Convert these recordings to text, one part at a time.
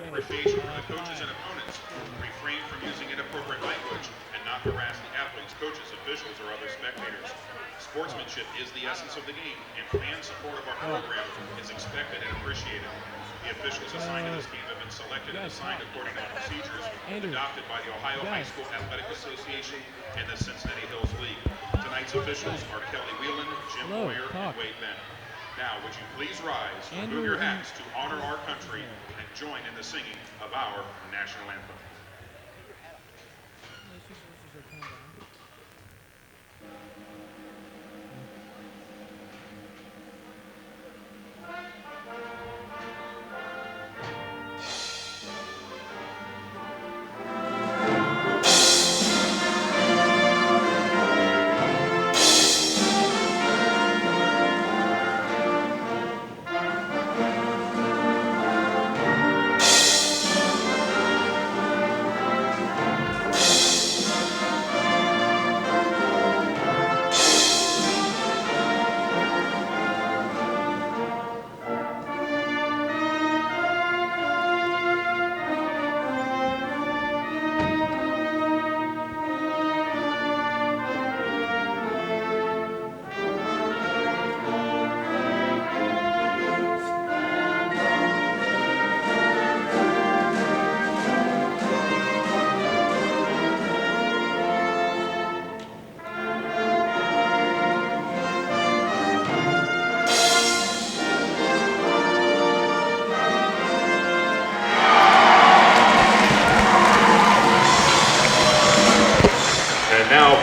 appreciation for the coaches and opponents. Refrain from using inappropriate language and not harass the athletes, coaches, officials, or other spectators. Sportsmanship is the essence of the game, and fan support of our program is expected and appreciated. The officials assigned to this game have been selected and assigned according to the procedures adopted by the Ohio High School Athletic Association and the Cincinnati Hills League. Tonight's officials are Kelly Whelan, Jim Boyer, and Wade Bennett. Now, would you please rise, remove your hats to honor our country, and join in the singing of our national anthem.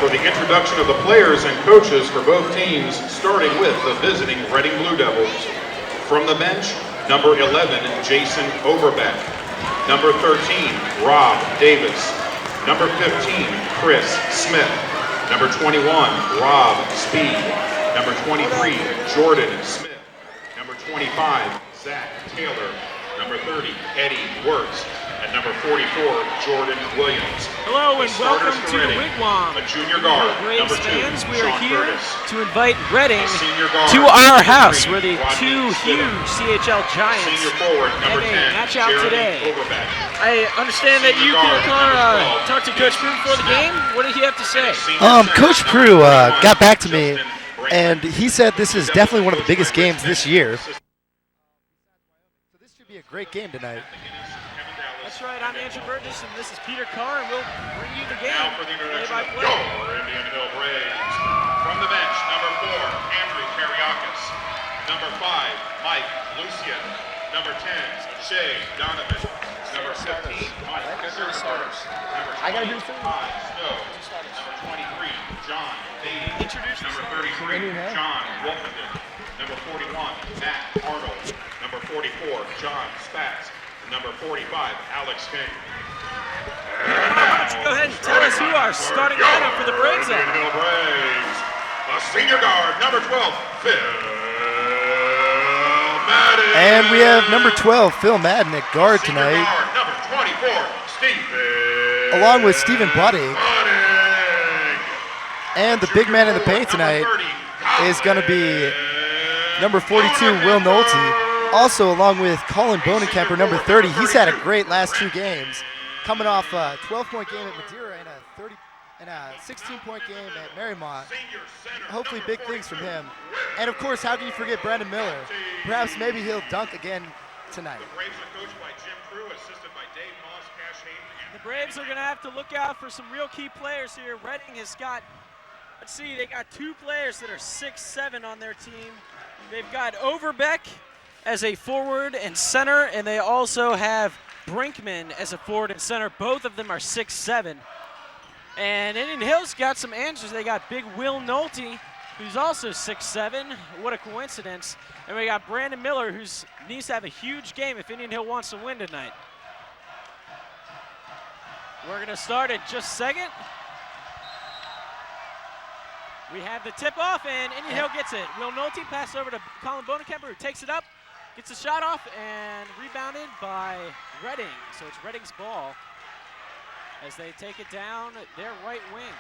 For the introduction of the players and coaches for both teams, starting with the visiting Reading Blue Devils. From the bench, number 11, Jason Overbeck. Number 13, Rob Davis. Number 15, Chris Smith. Number 21, Rob Speed. Number 23, Jordan Smith. Number 25, Zach Taylor. Number 30, Eddie Wirtz. And number 44, Jordan Williams. Hello and welcome to the Wigwam. A junior guard, Braves number 2, fans, we are Sean here Curtis. to invite Reading Guard, to our house where the Rodney two Stidham. huge CHL Giants Senior forward, number have 10, a match out Jeremy today. Overbeck. I understand that you, Senior Peter guard, Carr, number 12, talked to Coach Prue before the game. What did he have to say? Coach Prue got back to me, and he said this is definitely one of the biggest games this year. So this should be a great game tonight. That's right, I'm Andrew Burgess, and this is Peter Carr, and we'll bring you the game. Now for the introduction of play-by-play. your Indian Hill Braves. From the bench, number 4, Andrew Kariakis. Number 5, Mike Lucian. Number 10, Shay Donovan. Number 15, Mike Starters. Number 25, Snow. Number 23, John Beatty. Number 33, John Wolfenden. Number 41, Matt Arnold. Number 44, John Spatz. Number 45, Alex King. Why don't you go ahead and tell us who our starting lineup for the Braves are? Indian Hill Braves. A senior guard, number 12, Phil Madden. And we have number 12, Phil Madden at guard Senior tonight, guard, number 24, Stephen. along with Stephen Buddig. Buddig. And the big man in the paint tonight is going to be number 42, Will Nolte. Also, along with Colin Bonenkemper, number 30. He's had a great last 2 games, coming off a 12-point game at Madeira and a 16-point game at Marymount. Hopefully big things from him. And of course, how can you forget Brandon Miller? Perhaps maybe he'll dunk again tonight. The Braves are coached by Jim Prue, assisted by Dave Moss, Cash Hayden, The Braves are going to have to look out for some real key players here. Reading has got, let's see, they got 2 players that are 6'7" on their team. They've got Overbeck as a forward and center, and they also have Brinkman as a forward and center. Both of them are 6'7". And Indian Hill's got some answers. They got big Will Nolte, who's also 6'7". What a coincidence. And we got Brandon Miller, who needs to have a huge game if Indian Hill wants to win tonight. We're going to start at just second. We have the tip-off, and Indian Hill gets it. Will Nolte passes over to Colin Bonenkemper, who takes it up, gets a shot off, and rebounded by Reading. So it's Reading's ball as they take it down their right wing.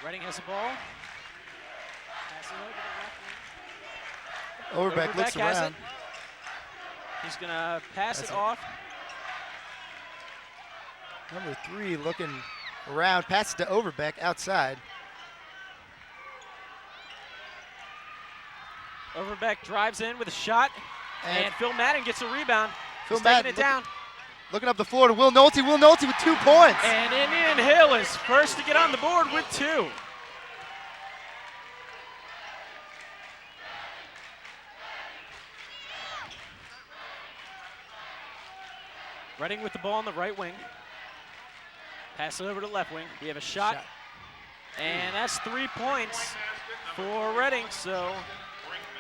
Reading has the ball. Pass it over to the left wing. Overbeck looks has around. it. He's going to pass That's it it. off. Number 3 looking around, passes to Overbeck outside. Overbeck drives in with a shot, and Phil Madden gets a rebound. Phil He's Madden taking it down. looking up the floor to Will Nolte. Will Nolte with 2 points. And Indian Hill is first to get on the board with 2. Reading with the ball on the right wing. Pass it over to left wing. We have a shot. And that's 3 points for Reading. So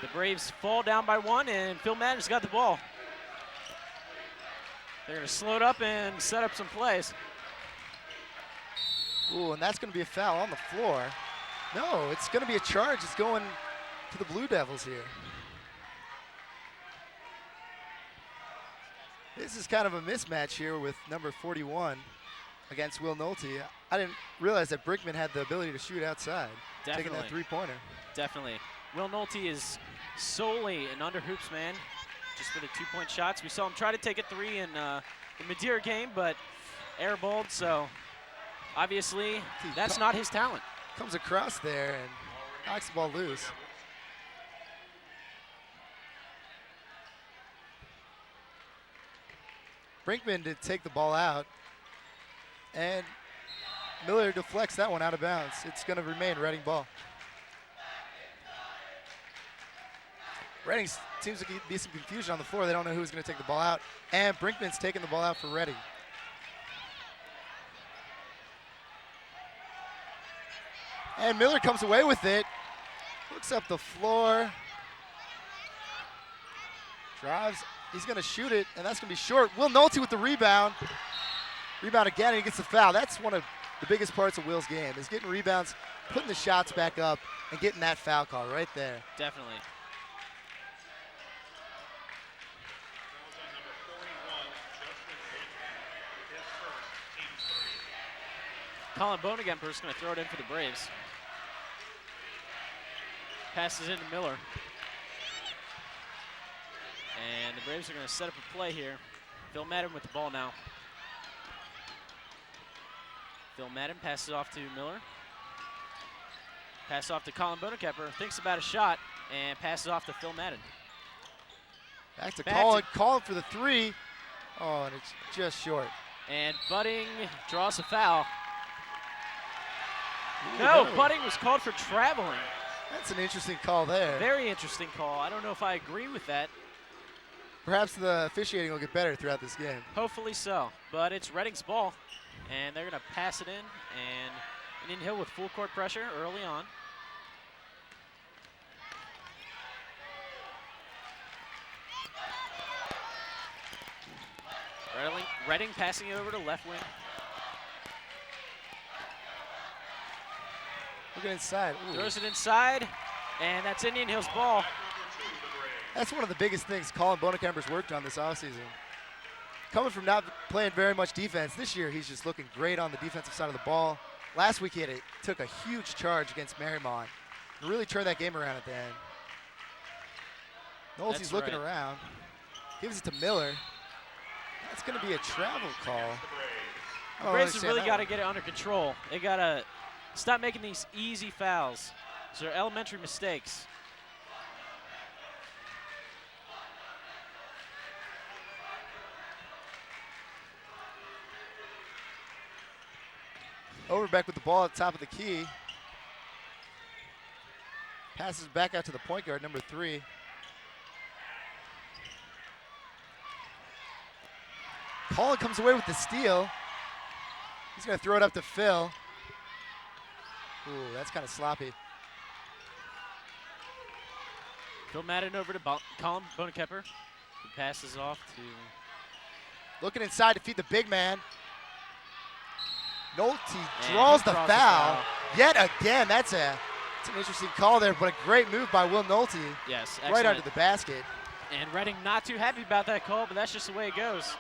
the Braves fall down by 1, and Phil Madden's got the ball. They're going to slow it up and set up some plays. Ooh, and that's going to be a foul on the floor. No, it's going to be a charge. It's going to the Blue Devils here. This is kind of a mismatch here with number 41 against Will Nolte. I didn't realize that Brickman had the ability to shoot outside, taking that 3-pointer. Definitely. Will Nolte is solely an under hoops man, just for the 2-point shots. We saw him try to take a 3 in the Madeira game, but airballed, so obviously that's not his talent. Comes across there and knocks the ball loose. Brinkman did take the ball out, and Miller deflects that one out of bounds. It's going to remain Reading ball. Reading seems to be some confusion on the floor. They don't know who's going to take the ball out, and Brinkman's taking the ball out for Reading. And Miller comes away with it, looks up the floor, drives. He's going to shoot it, and that's going to be short. Will Nolte with the rebound. Rebound again, and he gets the foul. That's one of the biggest parts of Will's game, is getting rebounds, putting the shots back up, and getting that foul call right there. Definitely. Colin Bonekemper is going to throw it in for the Braves. Passes into Miller. And the Braves are going to set up a play here. Phil Madden with the ball now. Phil Madden passes off to Miller. Pass off to Colin Bonekemper. Thinks about a shot and passes off to Phil Madden. Back to Colin. Colin for the 3. Oh, and it's just short. And Budding draws a foul. No, Budding was called for traveling. That's an interesting call there. Very interesting call. I don't know if I agree with that. Perhaps the officiating will get better throughout this game. Hopefully so. But it's Reading's ball, and they're going to pass it in. And Indian Hill with full court pressure early on. Reading passing it over to left wing. Look at inside. Ooh. Throws it inside, and that's Indian Hill's ball. That's one of the biggest things Colin Bonekemper's worked on this offseason. Coming from not playing very much defense, this year he's just looking great on the defensive side of the ball. Last week he took a huge charge against Marymount and really turned that game around at the end. Nolte's looking around, gives it to Miller. That's going to be a travel call. The Braves have really got to get it under control. They got to stop making these easy fouls. These are elementary mistakes. Overbeck with the ball at the top of the key. Passes back out to the point guard, number 3. Colin comes away with the steal. He's going to throw it up to Phil. Ooh, that's kind of sloppy. Phil Madden over to Colin Bonekemper, who passes off to... Looking inside to feed the big man. Nolte draws the foul. Yet again, that's an interesting call there, but a great move by Will Nolte. Yes, right under the basket. And Reading not too happy about that call, but that's just the way it goes.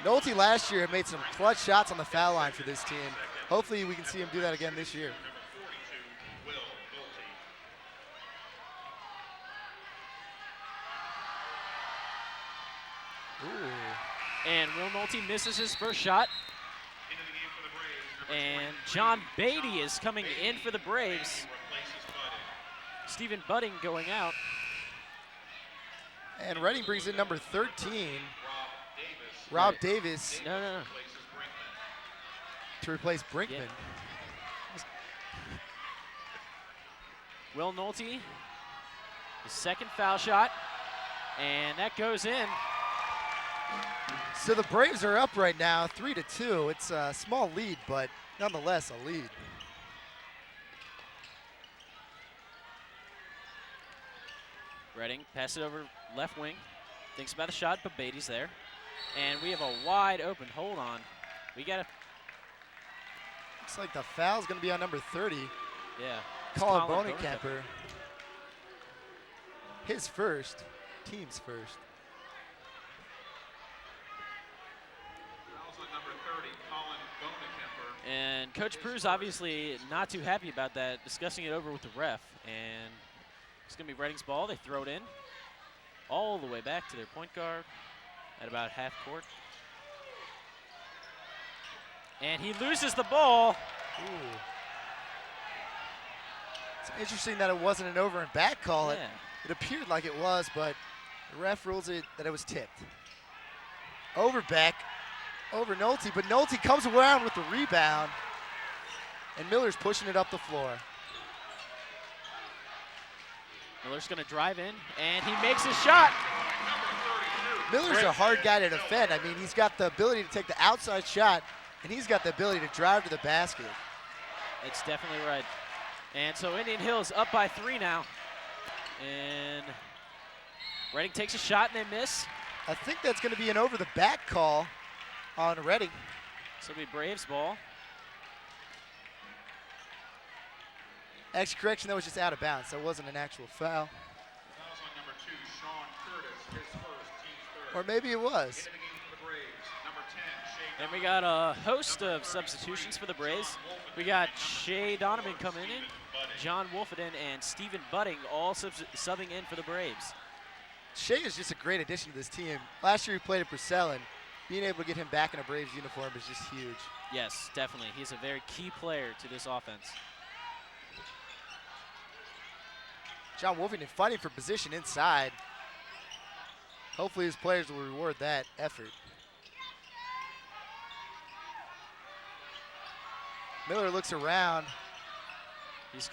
Nolte last year made some clutch shots on the foul line for this team. Hopefully we can see him do that again this year. Ooh. And Will Nolte misses his first shot. Into the game for the Braves, number And 23, John Beatty is coming in for the Braves. replaces Budding. Stephen Budding going out. And Reading brings in number 13, Rob Rob Davis Davis, No. replaces Brinkman. to replace Brinkman. Will Nolte, his second foul shot. And that goes in. So the Braves are up right now, 3-2. It's a small lead, but nonetheless a lead. Reading pass it over left wing. Thinks about the shot, but Beatty's there. And we have a wide open. Hold on. We got to. Looks like the foul's going to be on number 30, Yeah. It's Colin Colin Bonenkemper. His first, team's first. Fouls on number 30, Colin Bonenkemper. And Coach Prew's obviously not too happy about that, discussing it over with the ref. And it's going to be Reading's ball. They throw it in all the way back to their point guard at about half court. And he loses the ball. Ooh. It's interesting that it wasn't an over and back call. Yeah. It appeared like it was, but the ref rules it that it was tipped. Over Beck, over Nolte, but Nolte comes around with the rebound, and Miller's pushing it up the floor. Miller's going to drive in, and he makes his shot. Miller's a hard guy to defend. I mean, he's got the ability to take the outside shot, and he's got the ability to drive to the basket. It's definitely right. And so Indian Hills up by 3 now. And Reading takes a shot and they miss. I think that's going to be an over the back call on Reading. So it'll be Braves ball. Actually, correction, that was just out of bounds. That wasn't an actual foul. Fouls on number 2, Sean Curtis, his first, team's third. Or maybe it was. Into the game for the Braves, number 10, Shea And we got a host of substitutions for the Braves. We got Shea Donovan coming in, John Wolfenden, and Stephen Budding all subbing in for the Braves. Shea is just a great addition to this team. Last year he played at Purcell, and being able to get him back in a Braves uniform is just huge. Yes, definitely. He's a very key player to this offense. John Wolfenden fighting for position inside. Hopefully his players will reward that effort. Miller looks around,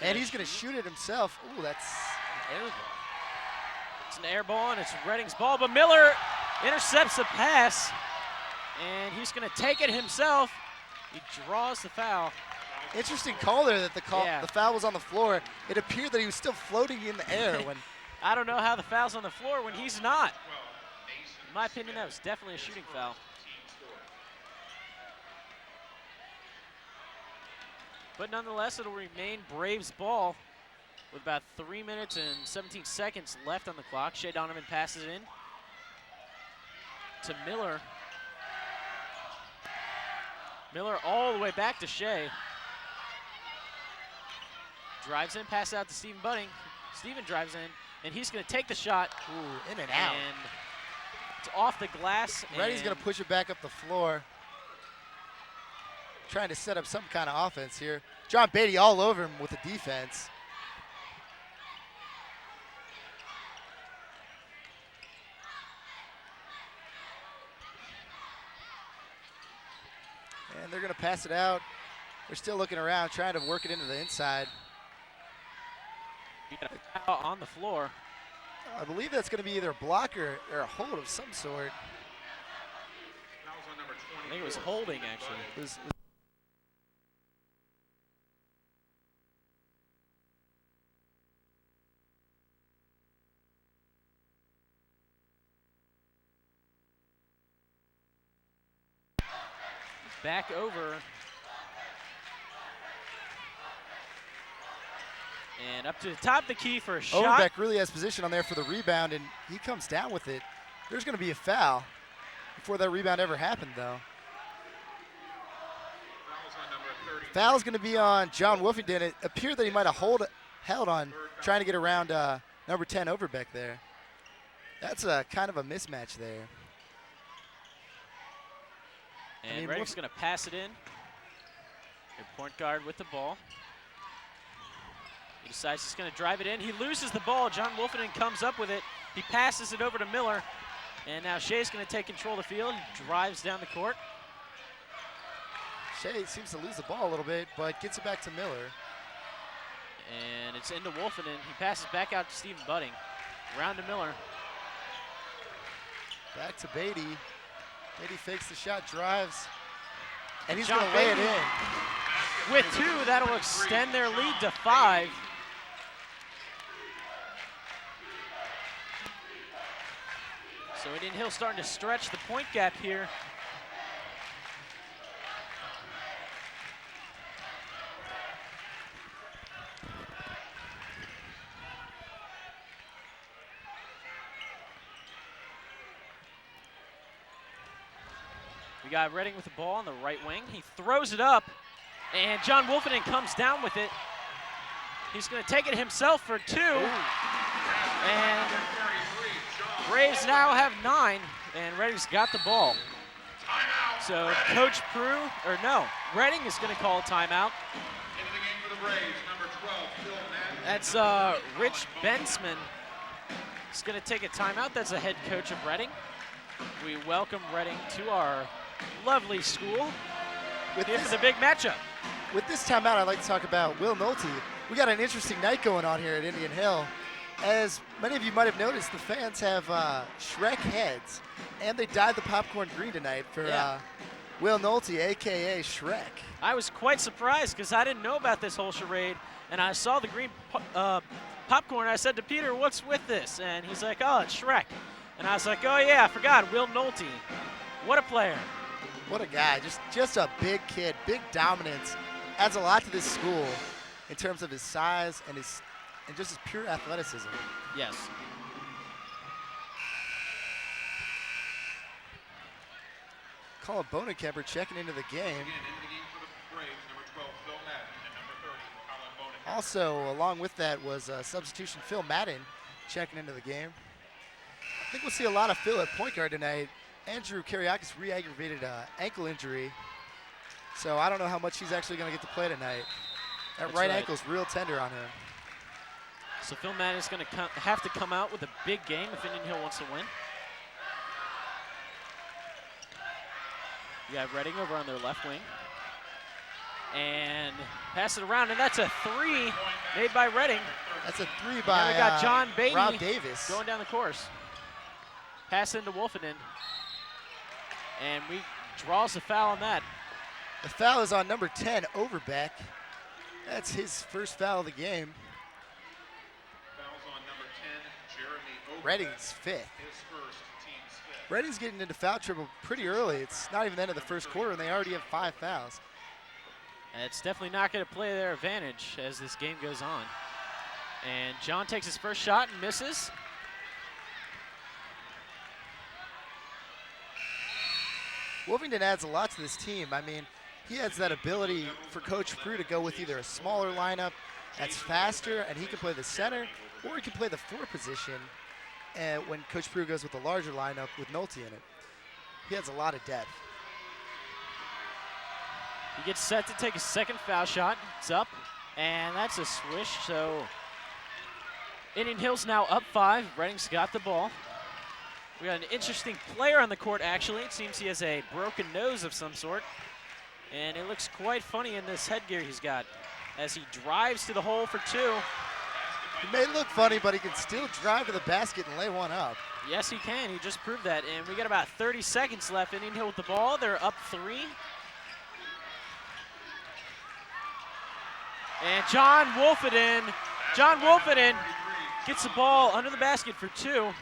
and he's going to shoot it himself. Ooh, that's air ball. It's an air ball, and it's Reading's ball, but Miller intercepts the pass, and he's going to take it himself. He draws the foul. interesting call there that Yeah. the foul was on the floor. It appeared that he was still floating in the air when. I don't know how the foul's on the floor when he's not. In my opinion, that was definitely a shooting foul. But nonetheless, it'll remain Braves ball with about 3 minutes and 17 seconds left on the clock. Shea Donovan passes it in to Miller. Miller all the way back to Shea. Drives in, pass out to Stephen Budding. Stephen drives in, and he's going to take the shot. Ooh, in and out. And it's off the glass. Reading's going to push it back up the floor. Trying to set up some kind of offense here. John Beatty all over him with the defense. And they're going to pass it out. They're still looking around, trying to work it into the inside. You got a foul on the floor. I believe that's going to be either a block or a hold of some sort. Fouls on number 20. I think it was holding, actually. It was Back over. And up to the top of the key for a shot. Overbeck really has position on there for the rebound, and he comes down with it. There's going to be a foul before that rebound ever happened, though. Fouls on number 30. Foul's going to be on John Wolfenden. It appeared that he might have held on trying to get around number 10 Overbeck there. That's a kind of a mismatch there. And Redding's going to pass it in. Their point guard with the ball. He decides he's going to drive it in. He loses the ball. John Wolfenden comes up with it. He passes it over to Miller. And now Shea's going to take control of the field. He drives down the court. Shea seems to lose the ball a little bit, but gets it back to Miller. And it's into Wolfenden. He passes back out to Stephen Budding. Round to Miller. Back to Beatty. Beatty fakes the shot, drives, and he's John going to lay it Beatty in. With 2, that'll extend their lead to 5. So Indian Hill starting to stretch the point gap here. We got Redding with the ball on the right wing. He throws it up, and John Wolfenden comes down with it. He's going to take it himself for 2. And Braves now have 9, and Redding's got the ball. So Coach Prue, or no, Redding is going to call a timeout. Into the game for the Braves, number 12, Phil Madden. That's Rich Bensman. He's going to take a timeout. That's the head coach of Redding. We welcome Redding to our lovely school here for the big matchup. With this timeout, I'd like to talk about Will Nolte. We got an interesting night going on here at Indian Hill. As many of you might have noticed, the fans have Shrek heads, and they dyed the popcorn green tonight for Will Nolte, a.k.a. Shrek. I was quite surprised because I didn't know about this whole charade, and I saw the green popcorn. I said to Peter, "What's with this?" And he's like, "Oh, it's Shrek." And I was like, "Oh yeah, I forgot, Will Nolte. What a player." What a guy, just a big kid, big dominance. Adds a lot to this school in terms of his size and just his pure athleticism. Yes. Colin Bonenkemper checking into the game. Again, into the game for the Braves, number 12, Phil Madden, and number 30, Colin Bonenkemper. Also, along with that was substitution Phil Madden checking into the game. I think we'll see a lot of Phil at point guard tonight. Andrew Kariakis re-aggravated an ankle injury, so I don't know how much he's actually going to get to play tonight. That right ankle's real tender on him. So Phil Madden is going to have to come out with a big game if Indian Hill wants to win. You have Redding over on their left wing. And pass it around, and that's a 3 made by Redding. That's a 3 by we got John Beatty Rob Davis. going down the course. Pass into Wolfenden. And we draws the foul on that. The foul is on number 10, Overbeck. That's his first foul of the game. Fouls on number 10, Jeremy Overbeck. Redding's 5th. His first, team's 5th. Redding's getting into foul trouble pretty early. It's not even the end of the first quarter, and they already have 5 fouls. And it's definitely not going to play their advantage as this game goes on. And John takes his first shot and misses. Wolfenden adds a lot to this team. I mean, he has that ability for Coach Prue to go with either a smaller lineup that's faster, and he can play the center, or he can play the 4 position when Coach Prue goes with a larger lineup with Nolte in it. He has a lot of depth. He gets set to take a second foul shot. It's up, and that's a swish. So Indian Hill's now up 5. Redding's got the ball. We got an interesting player on the court, actually. It seems he has a broken nose of some sort. And it looks quite funny in this headgear he's got as he drives to the hole for 2. He may look funny, but he can still drive to the basket and lay one up. Yes, he can. He just proved that. And we got about 30 seconds left. Indian Hill with the ball. They're up 3. And John Wolfenden gets the ball under the basket for 2.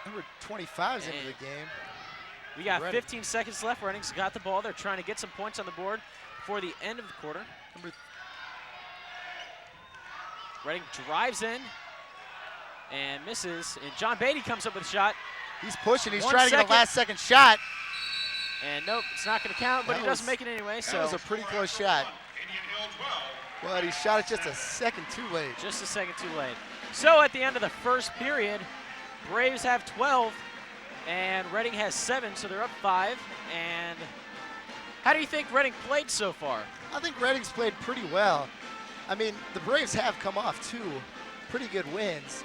Number 25's into the game. We got 15 seconds left. Redding's got the ball. They're trying to get some points on the board before the end of the quarter. Redding drives in and misses. And John Beatty comes up with a shot. He's pushing. He's trying to get a last-second shot. And nope, it's not going to count, but he doesn't make it anyway. That was a pretty close shot. Indian Hill 12. But he shot it just a second too late. Just a second too late. So at the end of the first period, Braves have 12, and and Reading has 7, so they're up 5. And how do you think Reading played so far? I think Reading's played pretty well. I mean, the Braves have come off 2 pretty good wins,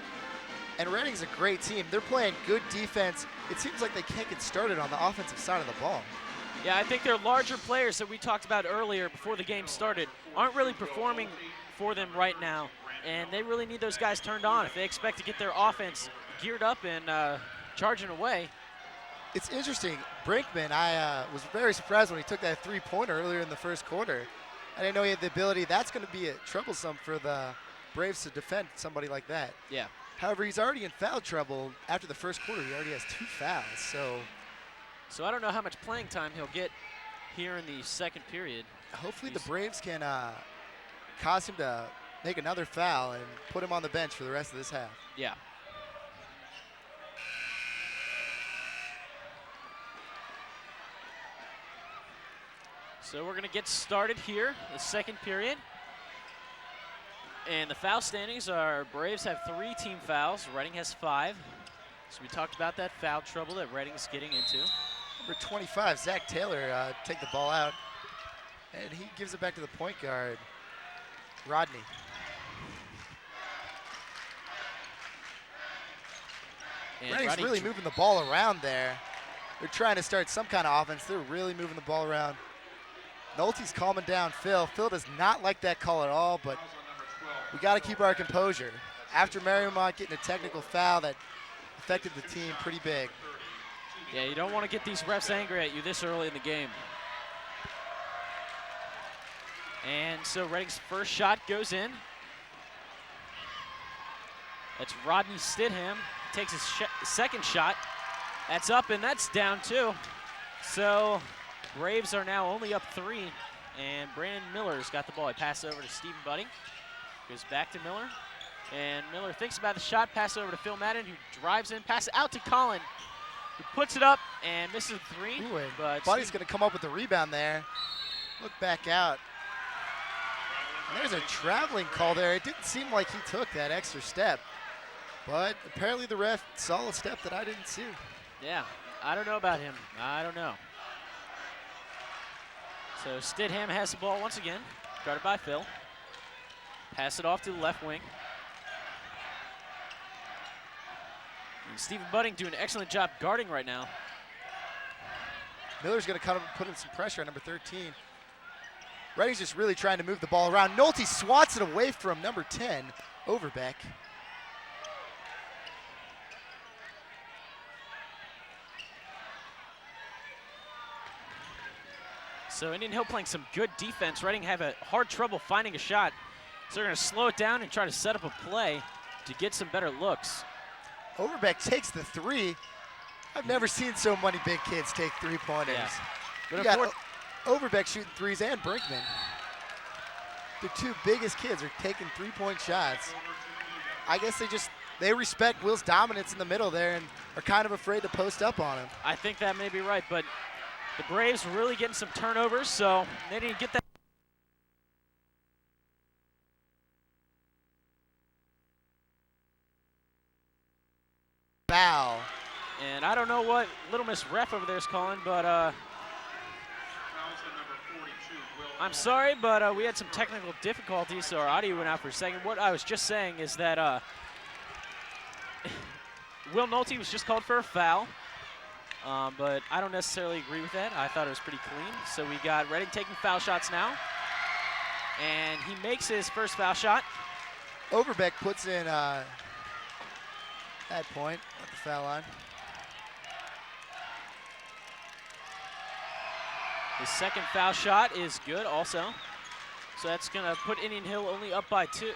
and Reading's a great team. They're playing good defense. It seems like they can't get started on the offensive side of the ball. Yeah, I think their larger players that we talked about earlier before the game started aren't really performing for them right now, and they really need those guys turned on if they expect to get their offense geared up and charging away. It's interesting. Brinkman, I was very surprised when he took that 3-pointer earlier in the first quarter. I didn't know he had the ability. That's going to be troublesome for the Braves to defend somebody like that. Yeah. However, he's already in foul trouble after the first quarter. He already has 2 fouls. So I don't know how much playing time he'll get here in the second period. Hopefully the Braves can cause him to make another foul and put him on the bench for the rest of this half. Yeah. So we're going to get started here, the second period. And the foul standings are Braves have 3 team fouls, Reading has 5. So we talked about that foul trouble that Reading's getting into. Number 25, Zach Taylor, take the ball out. And he gives it back to the point guard, Rodney. And Reading's really moving the ball around there. They're trying to start some kind of offense. They're really moving the ball around. Nolte's calming down Phil. Phil does not like that call at all, but we got to keep our composure. After Mariemont getting a technical foul that affected the team pretty big. Yeah, you don't want to get these refs angry at you this early in the game. And so Reading's first shot goes in. That's Rodney Stidham. Takes his second shot. That's up and that's down too. So Braves are now only up 3, and Brandon Miller's got the ball. He passes over to Stephen Budding. Goes back to Miller. And Miller thinks about the shot, passes over to Phil Madden, who drives in, passes out to Colin, who puts it up and misses a 3. Ooh, but Buddy's going to come up with the rebound there. Look back out. And there's a traveling call there. It didn't seem like he took that extra step, but apparently the ref saw a step that I didn't see. Yeah, I don't know about him. I don't know. So Stidham has the ball once again, guarded by Phil. Pass it off to the left wing. And Stephen Budding doing an excellent job guarding right now. Miller's going to put in some pressure on number 13. Reading's just really trying to move the ball around. Nolte swats it away from number 10, Overbeck. So Indian Hill playing some good defense. Reading have a hard trouble finding a shot. So they're going to slow it down and try to set up a play to get some better looks. Overbeck takes the 3. I've never seen so many big kids take 3-pointers. Yeah. But You got Overbeck shooting 3s and Brinkman. The 2 biggest kids are taking 3-point shots. I guess they respect Will's dominance in the middle there and are kind of afraid to post up on him. I think that may be right, but the Braves were really getting some turnovers, so they didn't get that. Foul. And I don't know what Little Miss Ref over there is calling, but I'm sorry, but we had some technical difficulties, so our audio went out for a second. What I was just saying is that Will Nolte was just called for a foul. But I don't necessarily agree with that. I thought it was pretty clean. So we got Reading taking foul shots now. And he makes his first foul shot. Overbeck puts in that point at the foul line. His second foul shot is good also. So that's going to put Indian Hill only up by 2.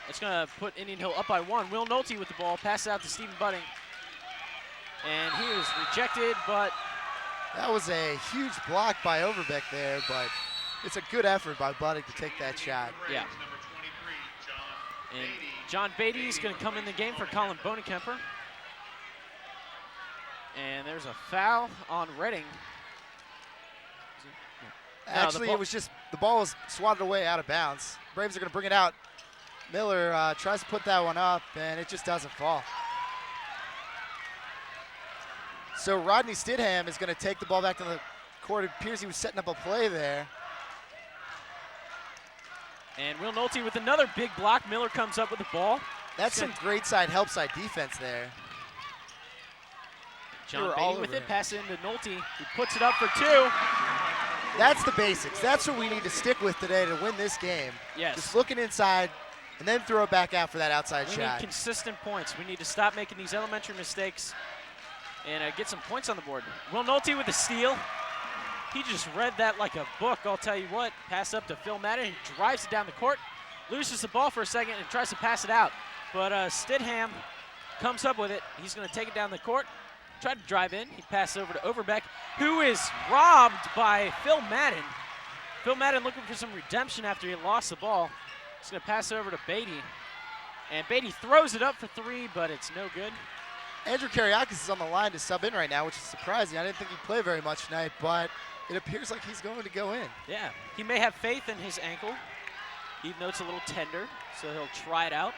It's going to put Indian Hill up by 1. Will Nolte with the ball, passes out to Stephen Budding. And he was rejected, but that was a huge block by Overbeck there, but it's a good effort by Budding to take that shot. Yeah. And John Beatty is going to come in the game for Colin Bonekemper. And there's a foul on Reading. Actually, it was just the ball was swatted away out of bounds. Braves are going to bring it out. Miller tries to put that one up, and it just doesn't fall. So Rodney Stidham is going to take the ball back to the court. It appears he was setting up a play there. And Will Nolte with another big block. Miller comes up with the ball. That's some great side, help side defense there. John Beatty with it, pass it into Nolte. He puts it up for 2. That's the basics. That's what we need to stick with today to win this game. Yes. Just looking inside and then throw it back out for that outside We shot. need consistent points. We need to stop making these elementary mistakes and get some points on the board. Will Nolte with the steal. He just read that like a book, I'll tell you what. Pass up to Phil Madden. He drives it down the court, loses the ball for a second, and tries to pass it out. But Stidham comes up with it. He's going to take it down the court, try to drive in. He passes over to Overbeck, who is robbed by Phil Madden. Phil Madden looking for some redemption after he lost the ball. He's going to pass it over to Beatty. And Beatty throws it up for 3, but it's no good. Andrew Kariakis is on the line to sub in right now, which is surprising. I didn't think he'd play very much tonight, but it appears like he's going to go in. Yeah, he may have faith in his ankle, even though it's a little tender, so he'll try it out.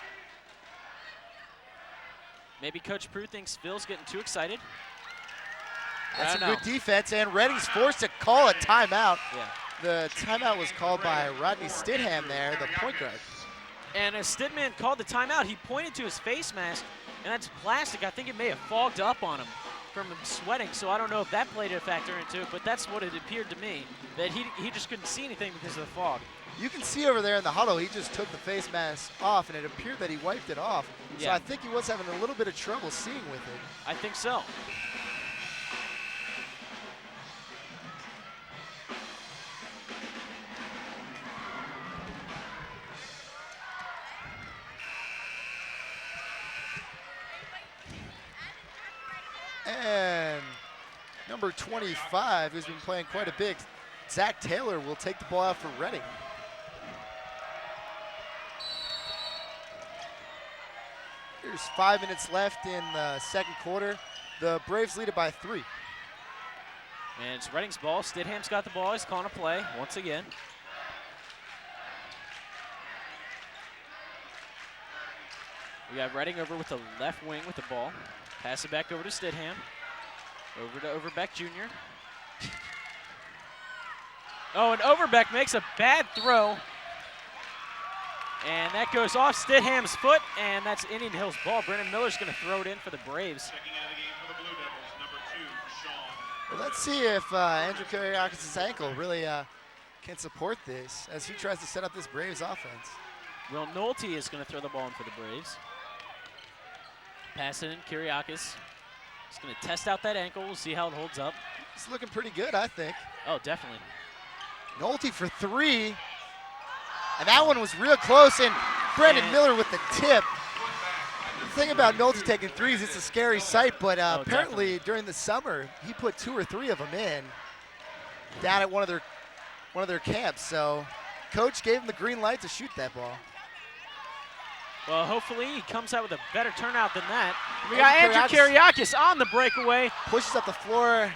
Maybe Coach Prue thinks Phil's getting too excited. That's some good defense, and Redding's forced to call a timeout. Yeah. The timeout was called by Rodney Stidham there, the point guard. And as Stidman called the timeout, he pointed to his face mask, and that's plastic. I think it may have fogged up on him from him sweating, so I don't know if that played a factor into it, but that's what it appeared to me, that he just couldn't see anything because of the fog. You can see over there in the huddle, he just took the face mask off, and it appeared that he wiped it off. So Yeah. I think he was having a little bit of trouble seeing with it. I think so. And number 25, who's been playing quite a bit, Zach Taylor, will take the ball out for Reading. There's 5 minutes left in the second quarter. The Braves lead it by 3. And it's Reading's ball. Stidham's got the ball. He's calling a play once again. We got Reading over with the left wing with the ball. Pass it back over to Stidham. Over to Overbeck Jr. Oh, and Overbeck makes a bad throw. And that goes off Stidham's foot, and that's Indian Hill's ball. Brendan Miller's going to throw it in for the Braves. Checking into the game for the Blue Devils, number 2, Sean. Well, let's see if Andrew Kariakis' ankle really can support this as he tries to set up this Braves offense. Will Nolte is going to throw the ball in for the Braves. Pass it in, Kiriakis. He's going to test out that ankle. We'll see how it holds up. It's looking pretty good, I think. Oh, definitely. Nolte for 3. And that one was real close, and Brendan Miller with the tip. The thing about Nolte taking threes, it's a scary sight, but apparently during the summer, he put 2 or 3 of them in down at one of their camps. So coach gave him the green light to shoot that ball. Well, hopefully he comes out with a better turnout than that. We got Andrew Kiriakis on the breakaway. Pushes up the floor.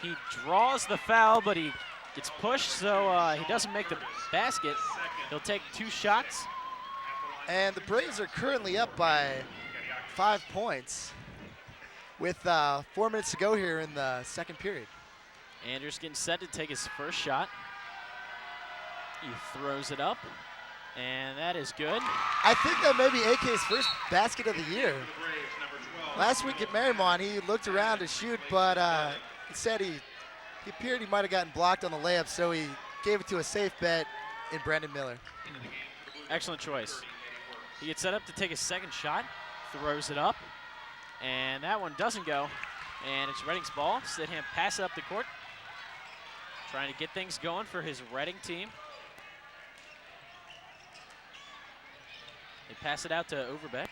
He draws the foul, but he gets pushed, so he doesn't make the basket. He'll take 2 shots. And the Braves are currently up by 5 points with 4 minutes to go here in the second period. Andrews getting set to take his first shot. He throws it up, and that is good. I think that may be AK's first basket of the year. Last week at Marymount, he looked around to shoot, but instead he appeared he might have gotten blocked on the layup, so he gave it to a safe bet in Brandon Miller. Excellent choice. He gets set up to take his second shot, throws it up, and that one doesn't go. And it's Reading's ball. Stidham passes it up the court, trying to get things going for his Reading team. They pass it out to Overbeck.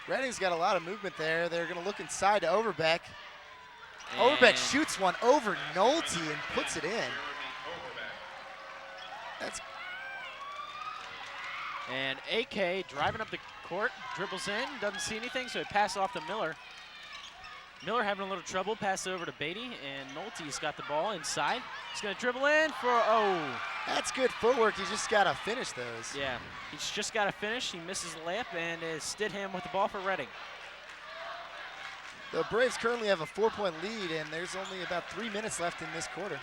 Reading's got a lot of movement there. They're going to look inside to Overbeck. Overbeck shoots one over Nolte and puts it in. And AK driving up the court, dribbles in, doesn't see anything, so he passes off to Miller. Miller having a little trouble, pass it over to Beatty, and Nolte's got the ball inside. He's going to dribble in for, That's good footwork. He's just got to finish those. Yeah, he's just got to finish. He misses the layup, and is Stidham with the ball for Reading. The Braves currently have a 4-point lead, and there's only about 3 minutes left in this quarter.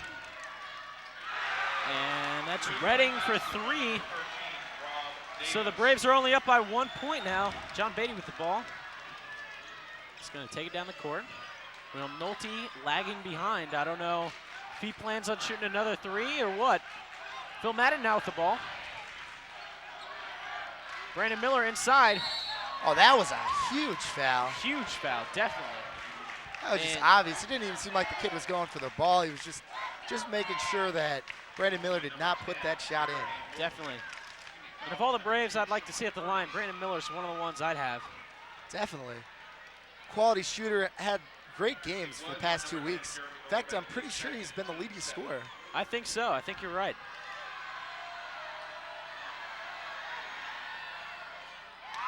And that's Reading for 3. So the Braves are only up by 1 point now. John Beatty with the ball. He's going to take it down the court. Will Nolte lagging behind. I don't know if he plans on shooting another 3 or what. Phil Madden now with the ball. Brandon Miller inside. Oh, that was a huge foul. Huge foul, definitely. That was just obvious. It didn't even seem like the kid was going for the ball. He was just making sure that Brandon Miller did not put that shot in. Definitely. And of all the Braves I'd like to see at the line, Brandon Miller's one of the ones I'd have. Definitely. Quality shooter, had great games for the past 2 weeks. In fact, I'm pretty sure he's been the leading scorer. I think so. I think you're right.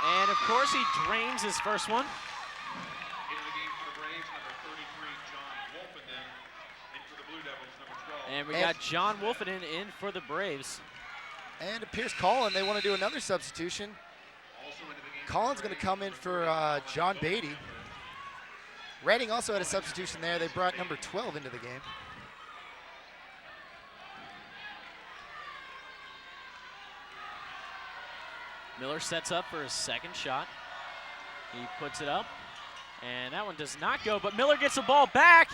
And of course he drains his first one. Into the game for the Braves, number 33, John Wolfenden. In for the Blue Devils, number 12. And we got John Wolfenden in for the Braves. And it appears Colin, they want to do another substitution. Also into the game. Colin's going to come in for John Beatty. Reading also had a substitution there. They brought number 12 into the game. Miller sets up for his second shot. He puts it up, and that one does not go, but Miller gets the ball back,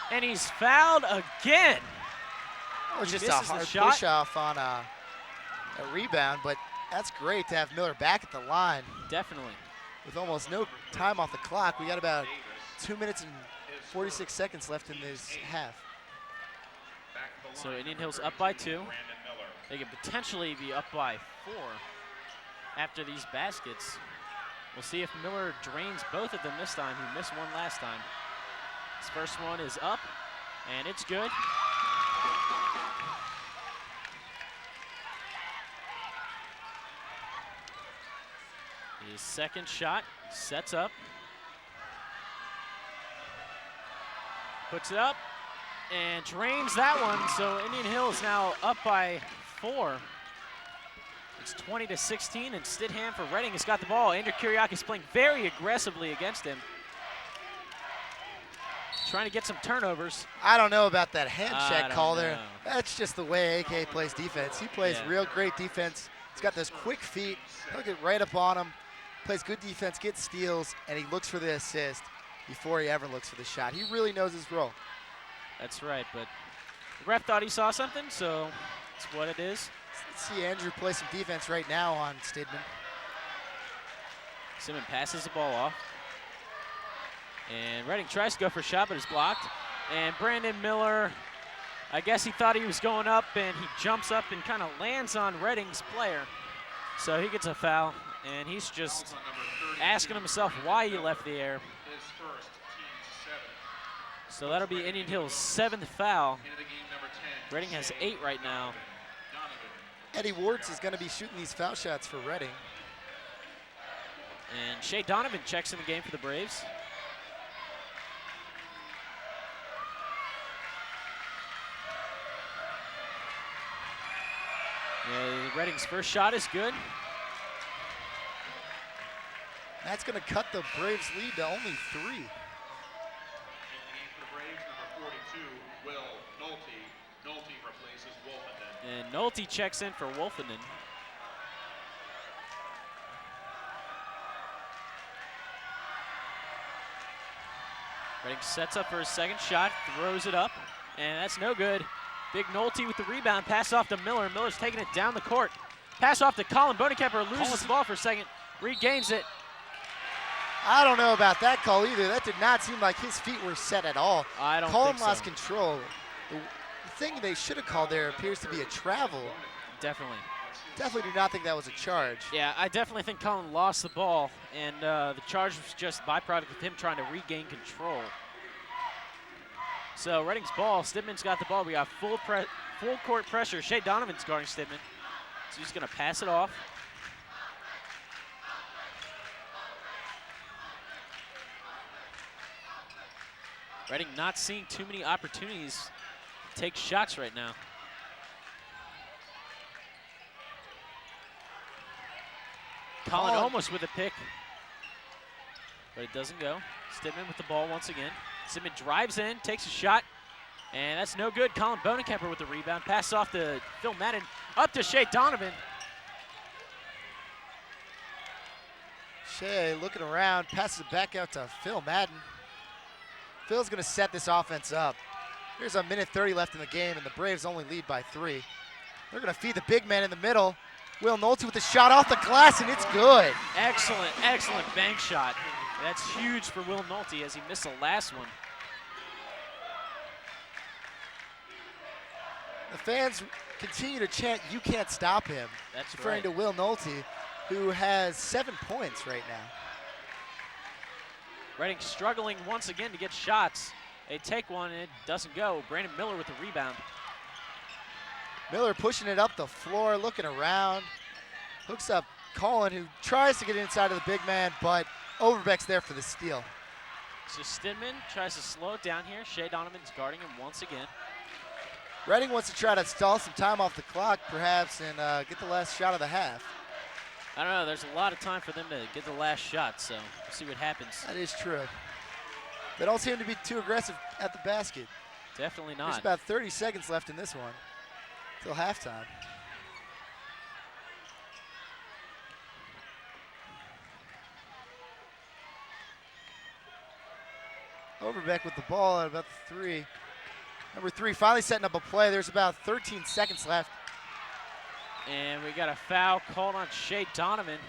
and he's fouled again. It was just a misses the hard shot. push-off on a rebound, but that's great to have Miller back at the line Definitely. with almost no time off the clock. We got about 2 minutes and 46 seconds left in this half. So Indian Hills up by 2. Brandon Miller. They could potentially be up by 4 after these baskets. We'll see if Miller drains both of them this time. He missed one last time. His first one is up, and it's good. His second shot sets up. Puts it up and drains that one. So Indian Hills now up by 4. It's 20-16, and Stidham for Reading has got the ball. Andrew Kiriakis playing very aggressively against him. Trying to get some turnovers. I don't know about that hand I check don't call there. know. That's just the way AK plays defense. He plays Yeah. real great defense. He's got those quick feet. He'll get right up on him. Plays good defense, gets steals, and he looks for the assist before he ever looks for the shot. He really knows his role. That's right, but the ref thought he saw something, so it's what it is. Let's see Andrew play some defense right now on Stidman. Simon passes the ball off. And Reading tries to go for a shot, but it's blocked. And Brandon Miller, I guess he thought he was going up, and he jumps up and kind of lands on Reading's player. So he gets a foul, and he's just Fouls on number 30. asking himself why he left the air. His first, team's 7. So that'll be Indian Hills' 7th foul. Into the game, number 10. Reading has 8 right now. Donovan. Eddie Wards is going to be shooting these foul shots for Reading. And Shea Donovan checks in the game for the Braves. Reading's first shot is good. That's going to cut the Braves' lead to only 3. In the game for the Braves, number 42, Will Nolte. Nolte replaces Wolfenden. And Nolte checks in for Wolfenden. Reading sets up for his second shot, throws it up, and that's no good. Big Nolte with the rebound, pass off to Miller. Miller's taking it down the court. Pass off to Colin Bonekemper, loses the ball for a second, regains it. I don't know about that call either. That did not seem like his feet were set at all. I don't Colin think so. lost control. The thing they should have called there appears to be a travel. Definitely. Definitely do not think that was a charge. Yeah, I definitely think Colin lost the ball, and the charge was just byproduct of him trying to regain control. So Reading's ball, Stidman's got the ball. We got full court pressure. Shea Donovan's guarding Stidman. So he's gonna pass it off. Reading not seeing too many opportunities to take shots right now. Colin almost with a pick, but it doesn't go. Stidman with the ball once again. Stidman drives in, takes a shot, and that's no good. Colin Bonenkemper with the rebound. Pass off to Phil Madden, up to Shea Donovan. Shea looking around, passes it back out to Phil Madden. Phil's going to set this offense up. There's a minute 30 left in the game, and the Braves only lead by 3. They're going to feed the big man in the middle. Will Nolte with the shot off the glass, and it's good. Excellent, excellent bank shot. That's huge for Will Nolte as he missed the last one. The fans continue to chant, "You can't stop him." That's referring right. to Will Nolte, who has 7 points right now. Reading struggling once again to get shots. They take one and it doesn't go. Brandon Miller with the rebound. Miller pushing it up the floor, looking around. Hooks up Colin, who tries to get inside of the big man, but Overbeck's there for the steal. So Stidman tries to slow it down here. Shea Donovan's guarding him once again. Reading wants to try to stall some time off the clock, perhaps, and get the last shot of the half. I don't know, there's a lot of time for them to get the last shot, so we'll see what happens. That is true. They don't seem to be too aggressive at the basket. Definitely There's not. about 30 seconds left in this one till halftime. Overbeck with the ball at about the 3. Number 3 finally setting up a play. There's about 13 seconds left. And we got a foul called on Shea Donovan.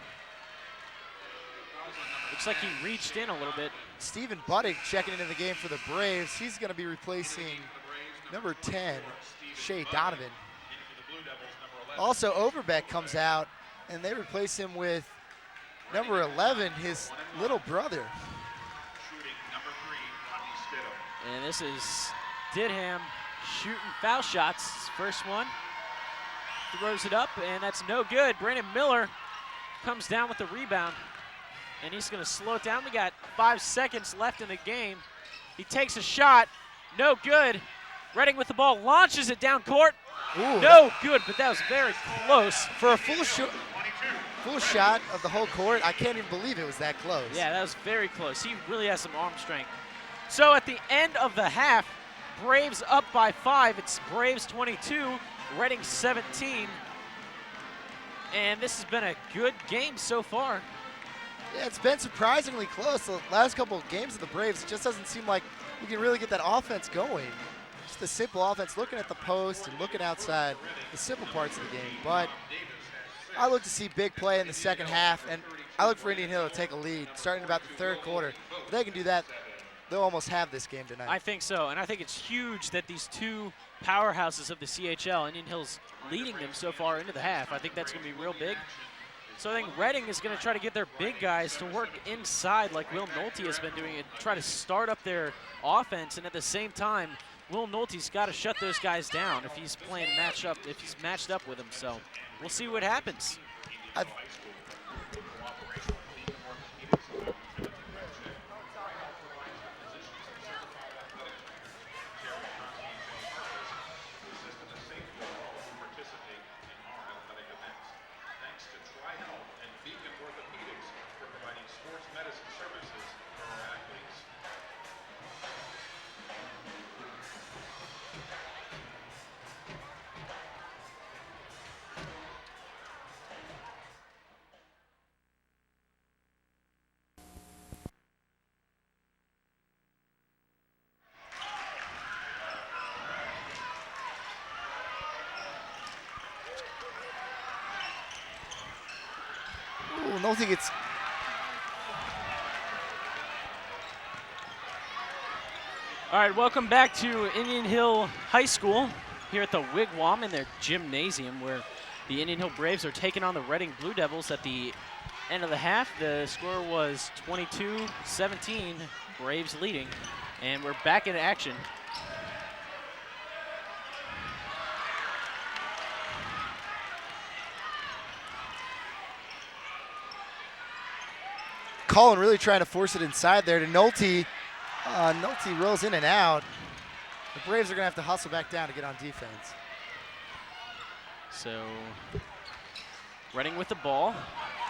Looks like he reached in a little bit. Stephen Buddick checking into the game for the Braves. He's going to be replacing number 10, Shea Donovan. Also, Overbeck comes out, and they replace him with number 11, his little brother. And this is Didham shooting foul shots. His first one. Throws it up, and that's no good. Brandon Miller comes down with the rebound, and he's going to slow it down. We got 5 seconds left in the game. He takes a shot. No good. Reading with the ball, launches it down court. Ooh, no good, but that was very close. for a full shot of the whole court. I can't even believe it was that close. Yeah, that was very close. He really has some arm strength. So at the end of the half, Braves up by 5. It's Braves 22, Reading 17. And this has been a good game so far. Yeah, it's been surprisingly close. The last couple of games of the Braves, it just doesn't seem like we can really get that offense going. Just the simple offense, looking at the post and looking outside, the simple parts of the game. But I look to see big play in the second half, and I look for Indian Hill to take a lead starting about the third quarter. If they can do that, they'll almost have this game tonight. I think so, and I think it's huge that these two powerhouses of the CHL, Indian Hill's leading them so far into the half. I think that's going to be real big. So I think Reading is going to try to get their big guys to work inside like Will Nolte has been doing and try to start up their offense, and at the same time, Will Nolte's got to shut those guys down if he's playing matched up with them. So we'll see what happens. Ooh, Nolte gets... All right, welcome back to Indian Hill High School here at the Wigwam in their gymnasium where the Indian Hill Braves are taking on the Reading Blue Devils at the end of the half. The score was 22-17, Braves leading, and we're back in action. Colin really trying to force it inside there to Nolte. Nolte rolls in and out. The Braves are going to have to hustle back down to get on defense. So Reading with the ball.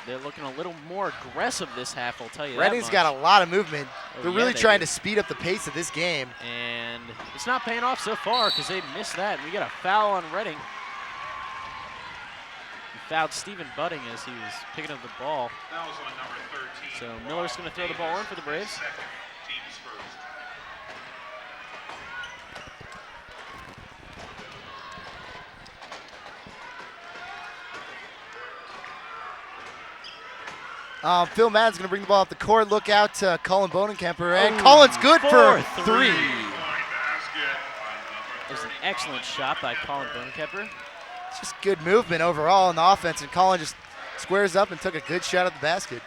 They're looking a little more aggressive this half, I'll tell you Reading's that got a lot of movement. Oh, They're yeah, really they trying do. to speed up the pace of this game. And it's not paying off so far because they missed that. And we got a foul on Reading. He fouled Stephen Budding as he was picking up the ball. That was on number 13. So Miller's going to throw the ball in for the Braves. Second, team's first. Phil Madden's going to bring the ball up the court. Look out to Colin Bonenkemper. And Colin's good for 3. Point basket. It was an excellent shot by Colin Bonenkemper. It's just good movement overall in the offense, and Colin just squares up and took a good shot at the basket.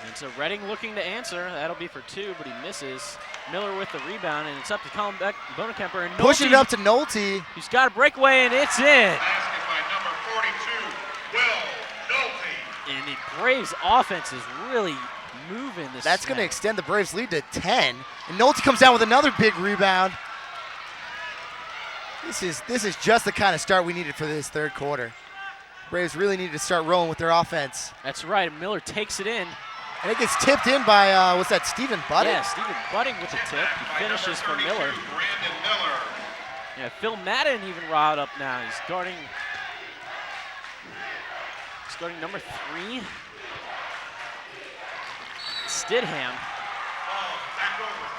And so Reading looking to answer. That'll be for 2, but he misses. Miller with the rebound, and it's up to Colin Bonenkemper. And Pushing it Nolte, up to Nolte. he's got a breakaway, and it's in. Basket by number 42, Will Nolte. And the Braves offense is really moving this. That's going to half. extend the Braves' lead to 10. And Nolte comes down with another big rebound. This is just the kind of start we needed for this third quarter. Braves really needed to start rolling with their offense. That's right. And Miller takes it in. And it gets tipped in by, what's that, Stephen Budding? Yeah, Stephen Budding with the tip. He By finishes for number 32, Miller. Brandon Miller. Yeah, Phil Madden even riled up now. He's guarding number 3. Stidham.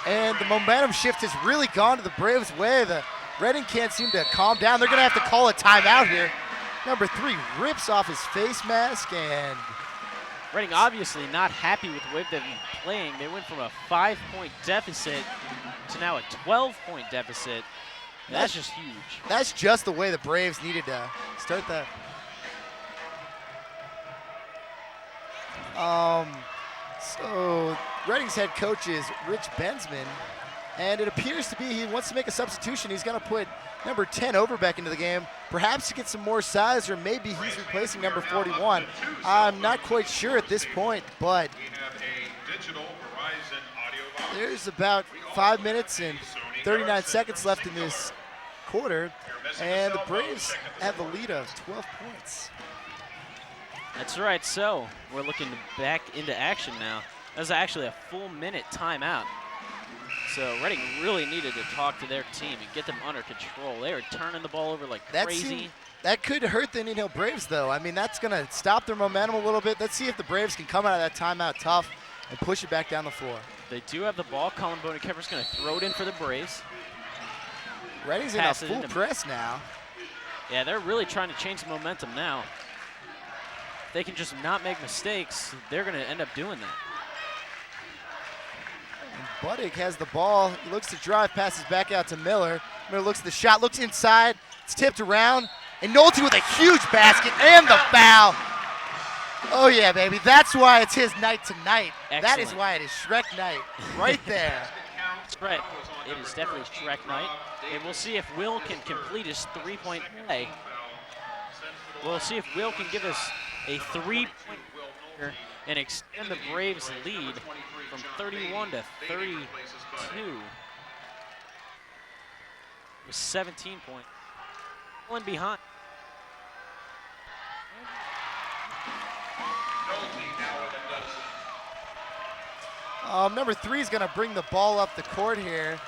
And the momentum shift has really gone to the Braves' way. The Reading can't seem to calm down. They're going to have to call a timeout here. Number 3 rips off his face mask, and Reading obviously not happy with the way they've been playing. They went from a 5-point deficit to now a 12-point deficit. That's just huge. that's just the way the Braves needed to start that. So Reading's head coach is Rich Bensman, and it appears to be he wants to make a substitution. He's going to put number 10 Overbeck into the game, perhaps to get some more size, or maybe he's replacing number 41. I'm not quite sure at this point, but We have a digital Verizon audio box. there's about 5 minutes and 39 seconds left in this quarter, and the Braves have the lead of 12 points. That's right. So we're looking back into action now. That was actually a full minute timeout. So Reading really needed to talk to their team and get them under control. They were turning the ball over like crazy. That could hurt the Indian Hill Braves, though. I mean, that's going to stop their momentum a little bit. Let's see if the Braves can come out of that timeout tough and push it back down the floor. They do have the ball. Colin Bonenkemper's going to throw it in for the Braves. Reading's in a Pass it full into- press now. Yeah, they're really trying to change the momentum now. If they can just not make mistakes, they're going to end up doing that. Budig has the ball. He looks to drive, passes back out to Miller. Miller looks at the shot, looks inside. It's tipped around. And Nolte with a huge basket and the foul. Oh, yeah, baby. That's why it's his night tonight. That is Excellent. why it is Shrek night right there. That's right. It is definitely Shrek night. And we'll see if Will can complete his 3-point play. We'll see if Will can give us a 3-point and extend the Braves' lead from 31 to 32 with 17 points. One behind. Number 3 is going to bring the ball up the court here.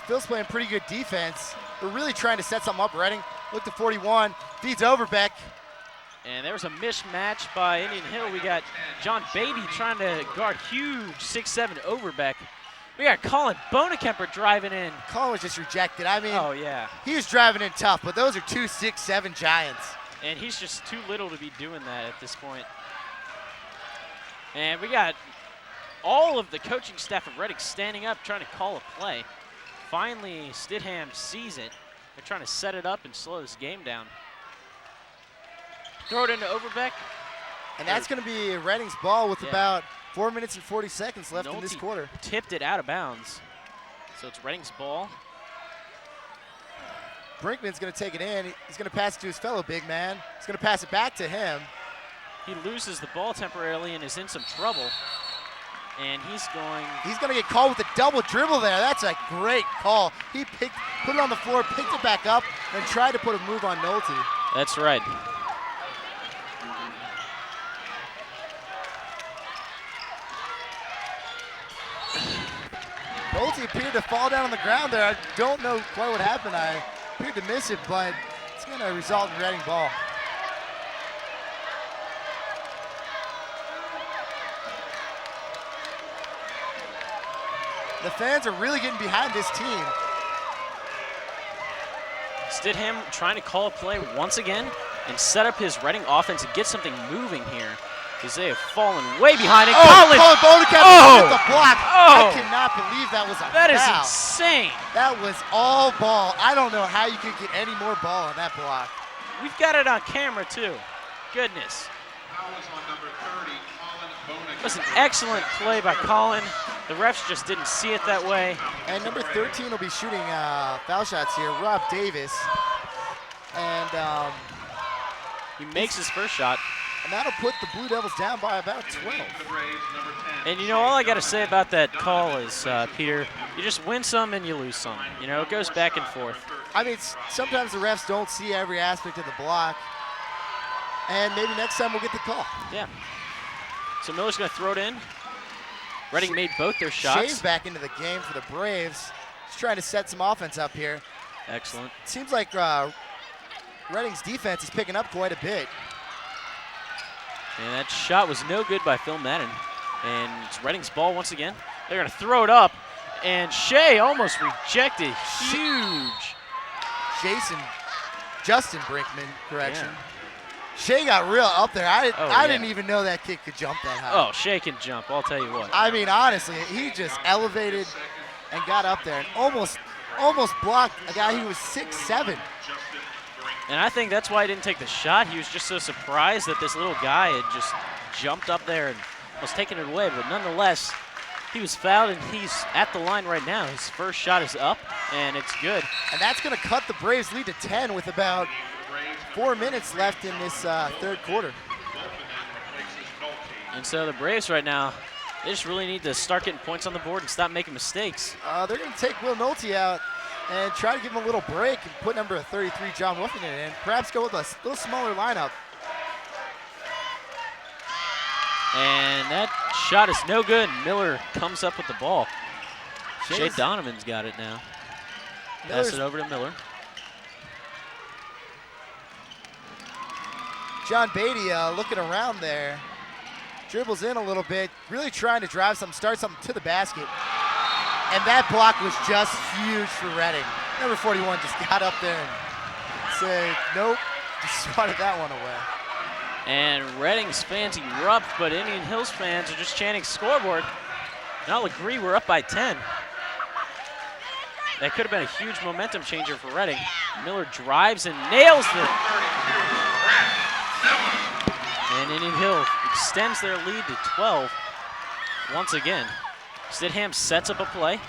Phil's playing pretty good defense. We're really trying to set something up. Reading, look to 41, feeds Overbeck. And there was a mismatch by Indian Hill. We got John Beatty trying to guard huge 6'7" Overbeck. We got Colin Bonenkemper driving in. Colin was just rejected. I mean, Oh, yeah. he was driving in tough, but those are 2 6'7" giants. And he's just too little to be doing that at this point. And we got all of the coaching staff of Reading standing up trying to call a play. Finally, Stidham sees it. They're trying to set it up and slow this game down. Throw it into Overbeck. And that's going to be Reading's ball with Yeah. about 4 minutes and 40 seconds left in this Nolte quarter. tipped it out of bounds. So it's Reading's ball. Brinkman's going to take it in. He's going to pass it to his fellow big man. He's going to pass it back to him. He loses the ball temporarily and is in some trouble. And he's going. He's going to get called with a double dribble there. That's a great call. He put it on the floor, picked it back up, and tried to put a move on Nolte. That's right. Nolte appeared to fall down on the ground there. I don't know quite what happened. I appeared to miss it, but it's going to result in Reading ball. The fans are really getting behind this team. Stidham trying to call a play once again and set up his Reading offense and get something moving here. Because they have fallen way behind it. Colin Bodenkamp with the block. Oh. I cannot believe that was a That is foul. insane. That was all ball. I don't know how you could get any more ball on that block. We've got it on camera too. Goodness. Foul is on number 30, Colin Bodenkamp. That was an excellent play by Colin. The refs just didn't see it that way. And number 13 will be shooting foul shots here, Rob Davis. And He makes his first shot. that'll put the Blue Devils down by about 12. And you know, all I got to say about that call is, Peter, you just win some and you lose some. You know, it goes back and forth. I mean, sometimes the refs don't see every aspect of the block. And maybe next time we'll get the call. Yeah. So Miller's going to throw it in. Reading made both their shots. Shea's back into the game for the Braves. He's trying to set some offense up here. Excellent. Seems like Reading's defense is picking up quite a bit. And that shot was no good by Phil Madden. And it's Reading's ball once again. They're going to throw it up. And Shea almost rejected. Huge. Justin Brinkman, correction. Yeah. Shea got real up there. I yeah. didn't even know that kid could jump that high. Oh, Shea can jump, I'll tell you what. I mean, honestly, he just elevated and got up there and almost blocked a guy who was 6'7". And I think that's why he didn't take the shot. He was just so surprised that this little guy had just jumped up there and was taking it away. But nonetheless, he was fouled, and he's at the line right now. His first shot is up, and it's good. And that's going to cut the Braves' lead to 10 with about 4 minutes left in this third quarter. And so the Braves right now, they just really need to start getting points on the board and stop making mistakes. They're going to take Will Nolte out and try to give him a little break and put number 33, John Wolfenden, in. Perhaps go with a little smaller lineup. And that shot is no good. Miller comes up with the ball. Shea Donovan's got it now. Pass it over to Miller. John Beatty looking around there. Dribbles in a little bit, really trying to drive something, start something to the basket. And that block was just huge for Reading. Number 41 just got up there and said, nope, just swatted that one away. And Reading's fans erupt, but Indian Hills fans are just chanting scoreboard. And I'll agree, we're up by 10. That could have been a huge momentum changer for Reading. Miller drives and nails the... And Indian Hill extends their lead to 12 once again. Stidham sets up a play.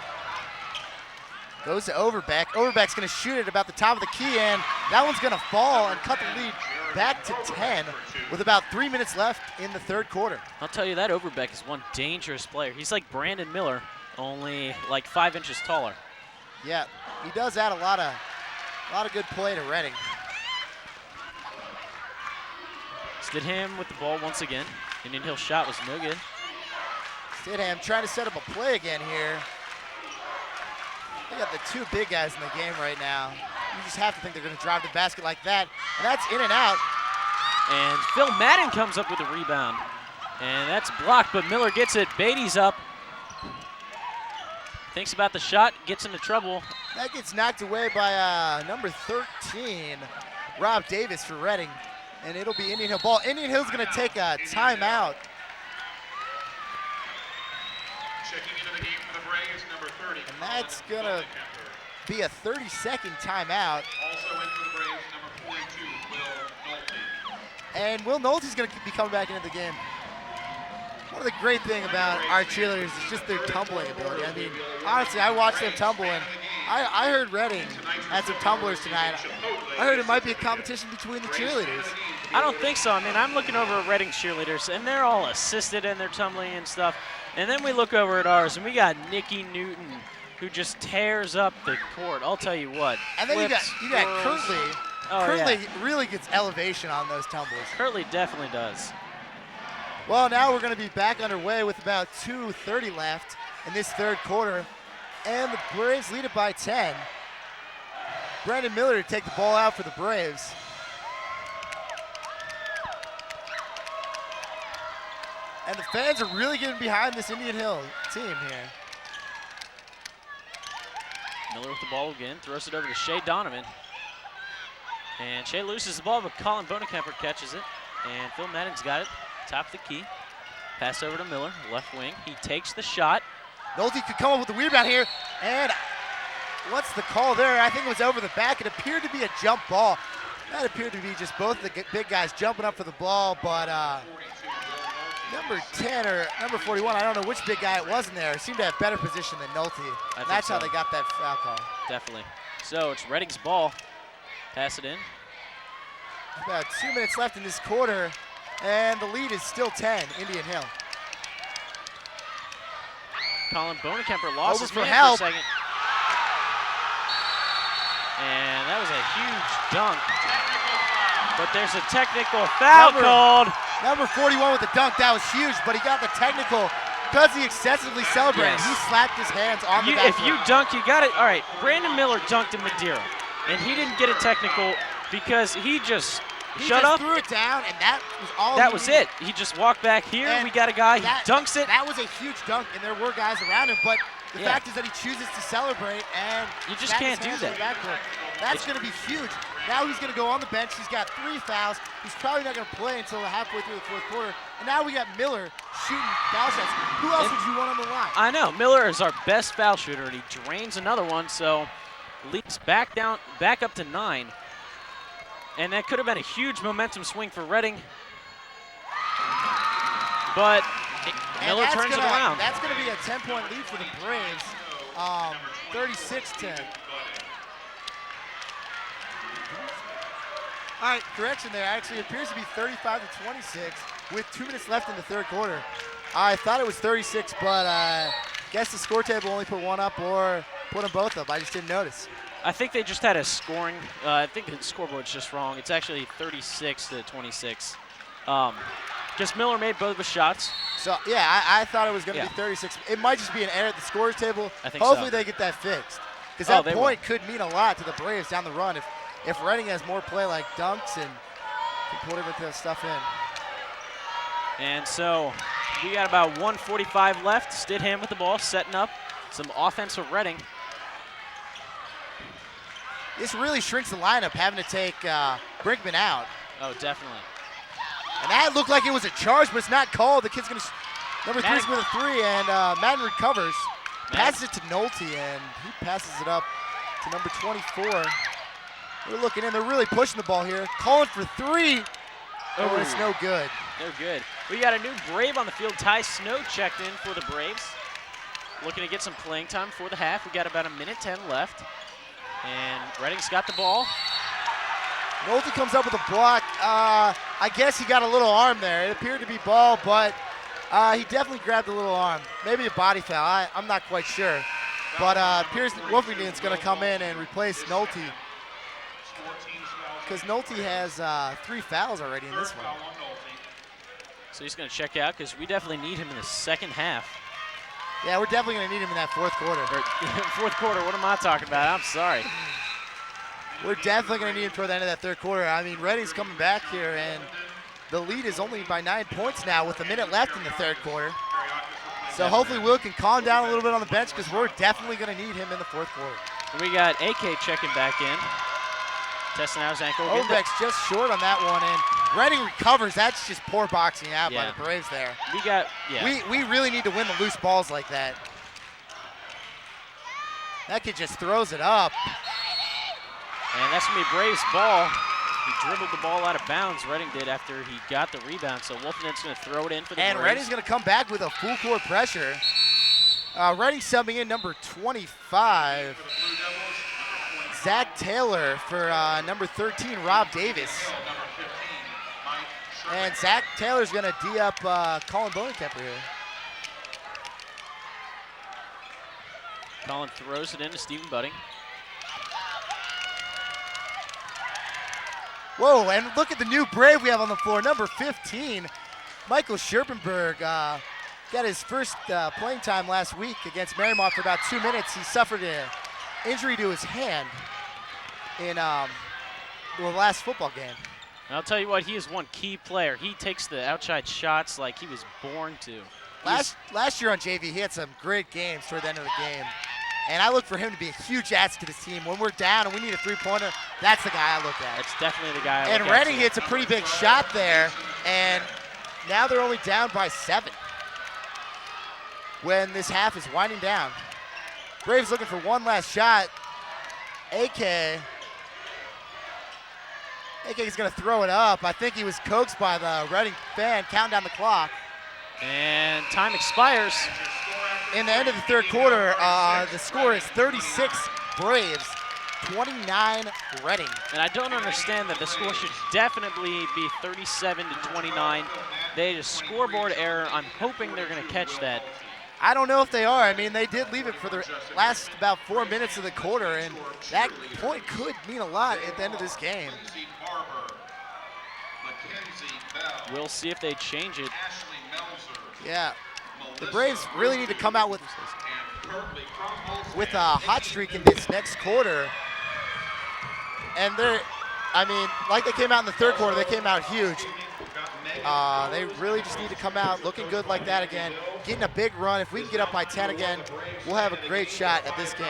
Goes to Overbeck. Overbeck's going to shoot it about the top of the key, and that one's going to fall and cut the lead back to 10 with about 3 minutes left in the third quarter. I'll tell you that Overbeck is one dangerous player. He's like Brandon Miller, only like 5 inches taller. Yeah, he does add a lot of good play to Reading. Stidham with the ball once again. Indian Hill shot was no good. Stidham trying to set up a play again here. They got the two big guys in the game right now. You just have to think they're going to drive the basket like that. And that's in and out. And Phil Madden comes up with a rebound. And that's blocked, but Miller gets it. Beatty's up. Thinks about the shot, gets into trouble. That gets knocked away by number 13, Rob Davis for Reading. And it'll be Indian Hill ball. Indian Hill's going to take a timeout. Checking into the game for the Braves, number 30. And that's going to be a 30-second timeout. Also in for the Braves, number 42, Will Nolte. And Will Nolte's going to be coming back into the game. One of the great thing about our cheerleaders is just their tumbling ability. I mean, honestly, I watched them tumble, and I heard Reading had some tumblers tonight. I heard it might be a competition between the cheerleaders. I don't think so. I mean, I'm looking over at Reading cheerleaders, and they're all assisted in their tumbling and stuff. And then we look over at ours, and we got Nikki Newton, who just tears up the court. I'll tell you what. And then Flips, you got twirls. Kirtley. Oh, Kirtley yeah. really gets elevation on those tumbles. Kirtley definitely does. Well, now we're going to be back underway with about 2:30 left in this third quarter. And the Braves lead it by 10. Brandon Miller to take the ball out for the Braves. And the fans are really getting behind this Indian Hill team here. Miller with the ball again, throws it over to Shea Donovan. And Shea loses the ball, but Colin Bonekemper catches it. And Phil Madden's got it, top of the key. Pass over to Miller, left wing. He takes the shot. Nolte could come up with the rebound here. And what's the call there? I think it was over the back. It appeared to be a jump ball. That appeared to be just both the big guys jumping up for the ball, but number 10 or number 41, I don't know which big guy it was in there, seemed to have better position than Nolte. That's how they got that foul call. Definitely. So it's Reading's ball. Pass it in. About 2 minutes left in this quarter, and the lead is still 10, Indian Hill. Colin Bonekemper lost Over his for man help. for a second. And that was a huge dunk. But there's a technical foul called. Number 41 with the dunk, that was huge, but he got the technical because he excessively celebrated. Yes. He slapped his hands on the If backboard. you dunk, you got it. All right, Brandon Miller dunked in Madeira, and he didn't get a technical because he just shut up. Threw it down, and that was all. That was it. He just walked back here. And We got a guy. He that, dunks it. That was a huge dunk, and there were guys around him. But the Yeah. fact is that he chooses to celebrate, and You just smack can't his do hands on the backboard. That's going to be huge. Now he's going to go on the bench. He's got 3 fouls. He's probably not going to play until halfway through the fourth quarter. And now we got Miller shooting foul shots. Who else would you want on the line? I know. Miller is our best foul shooter, and he drains another one. So leaps back up to 9. And that could have been a huge momentum swing for Reading. But Miller turns it around. That's going to be a 10-point lead for the Braves. 36-10. All right, correction there. Actually, it appears to be 35-26 with 2 minutes left in the third quarter. I thought it was 36, but I guess the score table only put one up or put them both up. I just didn't notice. I think they just had a scoring. I think the scoreboard's just wrong. It's actually 36-26. Just Miller made both of his shots. So, yeah, I thought it was going to be 36. It might just be an error at the scores table. I think Hopefully so. they get that fixed. Because that they point could mean a lot to the Braves down the run if Reading has more play like dunks and can put everything stuff in. And so we got about 1:45 left. Stidham with the ball, setting up some offense for Reading. This really shrinks the lineup, having to take Brinkman out. Oh, definitely. And that looked like it was a charge, but it's not called. The kid's going to number 3's with a 3, and Madden recovers. Passes it to Nolte, and he passes it up to number 24. We're looking in. They're really pushing the ball here. Calling for 3. Oh, it's no good. No good. We got a new Brave on the field. Ty Snow checked in for the Braves. Looking to get some playing time for the half. We got about 1:10 left. And Reading's got the ball. Nolte comes up with a block. I guess he got a little arm there. It appeared to be ball, but he definitely grabbed a little arm. Maybe a body foul. I'm not quite sure. But appears that Wolfington's going to come in and replace Nolte, because Nolte has 3 fouls already in this one. So he's going to check out because we definitely need him in the second half. Yeah, we're definitely going to need him in that fourth quarter. Fourth quarter, what am I talking about? I'm sorry. We're definitely going to need him toward the end of that third quarter. I mean, Reading's coming back here, and the lead is only by 9 points now with a minute left in the third quarter. So hopefully Will can calm down a little bit on the bench, because we're definitely going to need him in the fourth quarter. We got AK checking back in. Testing out his ankle. Overbeck's just short on that one, and Reading recovers. That's just poor boxing out by the Braves there. We really need to win the loose balls like that. That kid just throws it up. And that's going to be Braves' ball. He dribbled the ball out of bounds, Reading did, after he got the rebound. So Wolfenden's going to throw it in for the Braves. And Reading's going to come back with a full court pressure. Reading subbing in number 25. Zach Taylor for number 13, Rob Davis. And Zach Taylor's going to D up Colin Bonekemper here. Colin throws it into Stephen Budding. Whoa, and look at the new Brave we have on the floor. Number 15, Michael Scherpenberg got his first playing time last week against Marymount for about 2 minutes. He suffered an injury to his hand in the last football game. And I'll tell you what, he is one key player. He takes the outside shots like he was born to. Last year on JV, he had some great games toward the end of the game. And I look for him to be a huge asset to this team. When we're down and we need a three-pointer, that's the guy I look at. It's definitely the guy I look And at. Reading hits a pretty big shot there, and now they're only down by 7 when this half is winding down. Braves looking for one last shot. AK is going to throw it up. I think he was coaxed by the Reading fan, counting down the clock. And time expires. In the end of the third quarter, the score is 36 Braves, 29 Reading. And I don't understand that. The score should definitely be 37-29. They had a scoreboard error. I'm hoping they're going to catch that. I don't know if they are. I mean, they did leave it for the last about 4 minutes of the quarter, and that point could mean a lot at the end of this game. We'll see if they change it. Yeah. The Braves really need to come out with a hot streak in this next quarter. And like they came out in the third quarter, they came out huge. They really just need to come out looking good like that again, getting a big run. If we can get up by 10 again, we'll have a great shot at this game.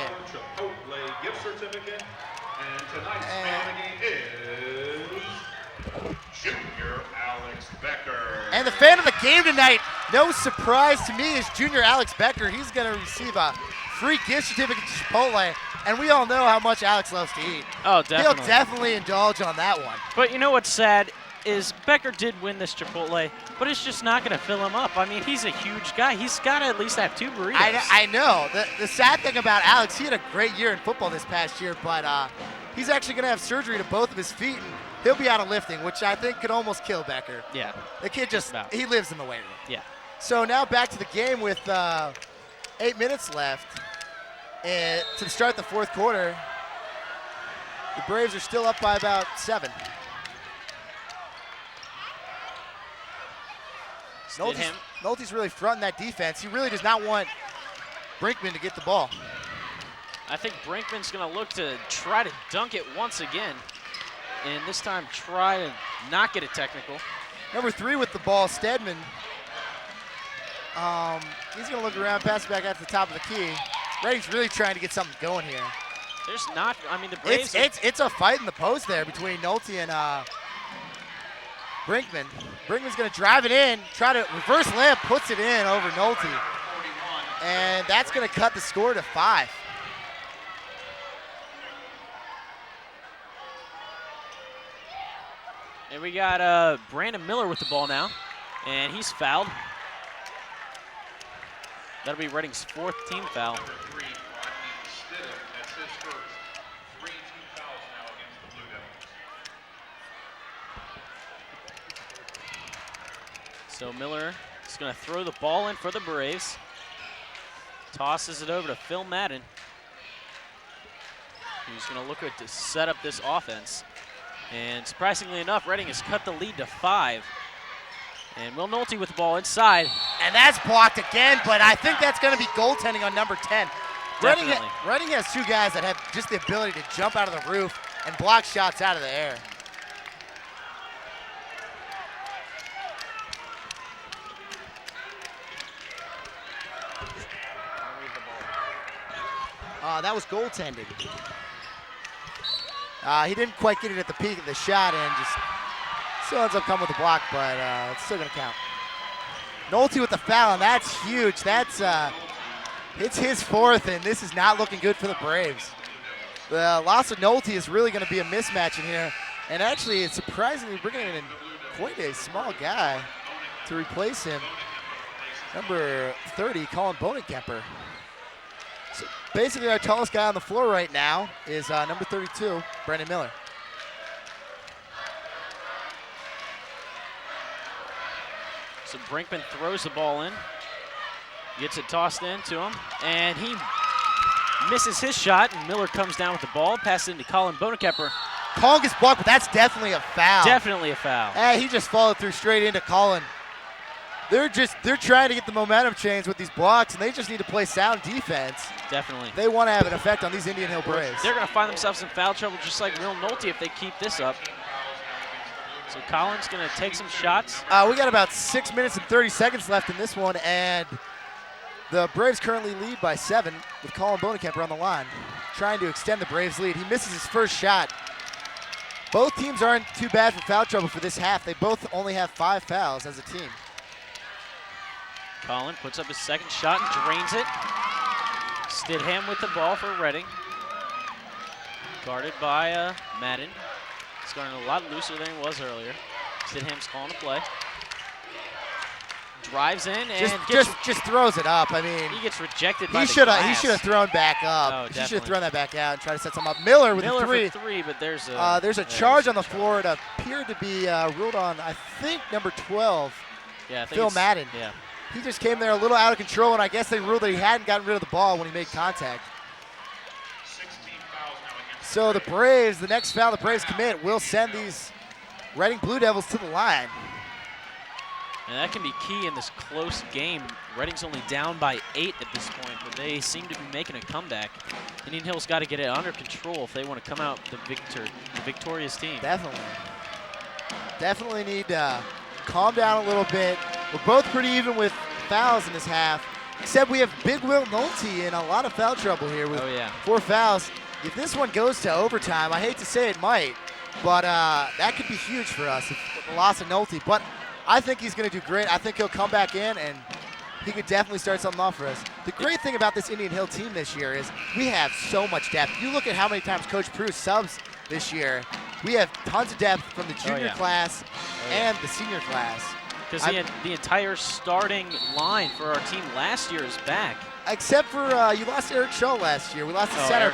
Junior Alex Becker. And the fan of the game tonight, no surprise to me, is Junior Alex Becker. He's going to receive a free gift certificate to Chipotle, and we all know how much Alex loves to eat. Oh, definitely. He'll definitely indulge on that one. But you know what's sad is Becker did win this Chipotle, but it's just not going to fill him up. I mean, he's a huge guy. He's got to at least have 2 burritos. I know. The sad thing about Alex, he had a great year in football this past year, but he's actually going to have surgery to both of his feet, and he'll be out of lifting, which I think could almost kill Becker. Yeah. The kid he lives in the weight room. Yeah. So now back to the game with 8 minutes left. And to start the fourth quarter, the Braves are still up by about 7. Nolte's really fronting that defense. He really does not want Brinkman to get the ball. I think Brinkman's going to look to try to dunk it once again, and this time try to not get a technical. Number 3 with the ball, Stedman. He's going to look around, pass it back out to the top of the key. Reading's really trying to get something going here. There's not, I mean, the Braves. It's a fight in the post there between Nolte and Brinkman. Brinkman's going to drive it in, try to reverse layup, puts it in over Nolte. And that's going to cut the score to 5. And we got Brandon Miller with the ball now, and he's fouled. That'll be Reading's 4th team foul. Number 3, Rodney Stidham. That's his first. 3 team fouls now against the Blue Devils. So Miller is going to throw the ball in for the Braves. Tosses it over to Phil Madden, who's going to look to set up this offense. And surprisingly enough, Reading has cut the lead to 5. And Will Nolte with the ball inside. And that's blocked again, but I think that's going to be goaltending on number 10. Reading has 2 guys that have just the ability to jump out of the roof and block shots out of the air. That was goaltending. He didn't quite get it at the peak of the shot and just still ends up coming with the block, but it's still going to count. Nolte with the foul, and that's huge. That's it's his 4th, and this is not looking good for the Braves. The loss of Nolte is really going to be a mismatch in here, and actually it's surprisingly bringing in quite a small guy to replace him. Number 30, Colin Bonenkemper. So basically our tallest guy on the floor right now is number 32, Brandon Miller. So Brinkman throws the ball in, gets it tossed in to him, and he misses his shot, and Miller comes down with the ball, passes it into Colin Bonenkemper. Colin gets blocked, but that's definitely a foul. Definitely a foul. He just followed through straight into Colin. they're trying to get the momentum change with these blocks, and they just need to play sound defense. Definitely. They want to have an effect on these Indian Hill Braves. They're going to find themselves in foul trouble just like Will Nolte if they keep this up. So Collins going to take some shots. We got about 6 minutes and 30 seconds left in this one, and the Braves currently lead by 7 with Colin Bonekemper on the line, trying to extend the Braves' lead. He misses his first shot. Both teams aren't too bad for foul trouble for this half. They both only have 5 fouls as a team. Colin puts up his second shot and drains it. Stidham with the ball for Reading. Guarded by Madden. He's gotten a lot looser than he was earlier. Stidham's calling a play. Drives in and just throws it up. I mean, he gets rejected by he the should glass. have thrown back up. Oh, he should have thrown that back out and tried to set something up. Miller with Miller a 3. for 3, but there's a charge on the floor. It appeared to be ruled on, I think, number 12, yeah, I think Phil Madden. Yeah. He just came there a little out of control, and I guess they ruled that he hadn't gotten rid of the ball when he made contact. 16 fouls now against So the Braves, the next foul the Braves commit will send these Reading Blue Devils to the line. And that can be key in this close game. Reading's only down by 8 at this point, but they seem to be making a comeback. Indian Hill's got to get it under control if they want to come out the victorious team. Definitely need to calm down a little bit. We're both pretty even with fouls in this half, except we have Big Will Nolte in a lot of foul trouble here with 4 fouls. If this one goes to overtime, I hate to say it might, but that could be huge for us, if the loss of Nolte. But I think he's going to do great. I think he'll come back in, and he could definitely start something off for us. The great thing about this Indian Hill team this year is we have so much depth. You look at how many times Coach Prue subs this year. We have tons of depth from the junior class and the senior class. Because the entire starting line for our team last year is back. Except for you lost Eric Shaw last year. We lost the center,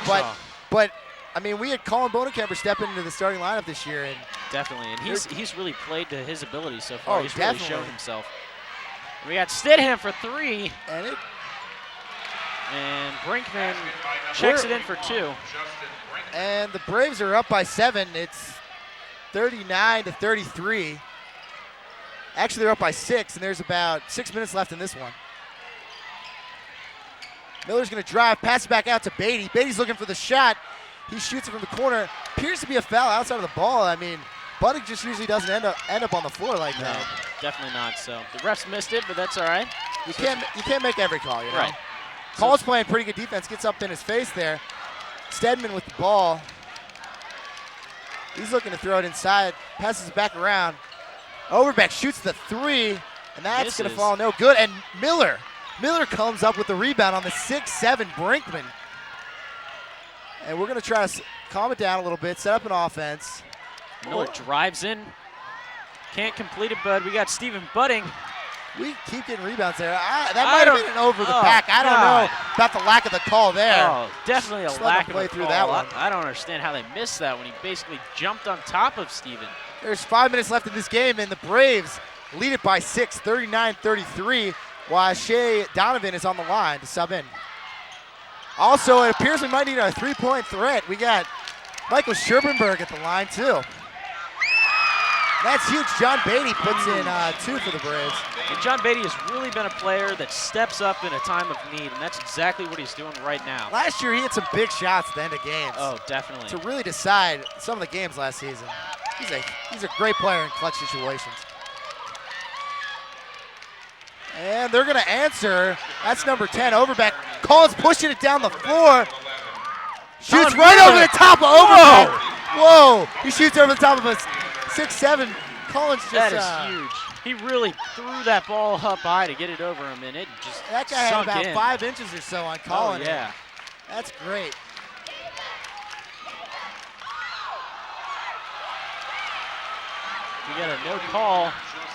but I mean, we had Colin Bonekemper step into the starting lineup this year, and definitely, and he's really played to his ability so far. He's really shown himself. We got Stidham for 3, and Brinkman checks it in for 2. And the Braves are up by 7. It's 39-33. Actually, they're up by 6, and there's about 6 minutes left in this one. Miller's going to drive, pass it back out to Beatty. Beatty's looking for the shot. He shoots it from the corner. Appears to be a foul outside of the ball. I mean, Buddick just usually doesn't end up on the floor like that. Definitely not. So the refs missed it, but that's all right. You can't make every call, you know. Right. Call's playing pretty good defense. Gets up in his face there. Stedman with the ball. He's looking to throw it inside. Passes it back around. Overbeck shoots the 3, and that's going to fall no good. And Miller comes up with the rebound on the 6'7" Brinkman. And we're going to try to calm it down a little bit, set up an offense. Miller drives in. Can't complete it, bud. We got Stephen Budding. We keep getting rebounds there. That might have been an over the back. I don't know about the lack of the call there. Oh, definitely a lack of a through call. that one. I don't understand how they missed that when he basically jumped on top of Stephen. There's 5 minutes left in this game, and the Braves lead it by 6, 39-33, while Shea Donovan is on the line to sub in. Also, it appears we might need a 3-point threat. We got Michael Scherbenberg at the line, too. That's huge. John Beatty puts in 2 for the Braves. And John Beatty has really been a player that steps up in a time of need, and that's exactly what he's doing right now. Last year, he had some big shots at the end of games. Oh, definitely. To really decide some of the games last season. He's a great player in clutch situations. And they're going to answer. That's number 10, Overbeck. Collins pushing it down the floor. Shoots right over the top of Overbeck. Whoa. He shoots over the top of a 6'7". Collins just. That is huge. He really threw that ball up high to get it over him, and it just That guy had about in. 5 inches or so on Collins. Oh, yeah. That's great. We got a no call.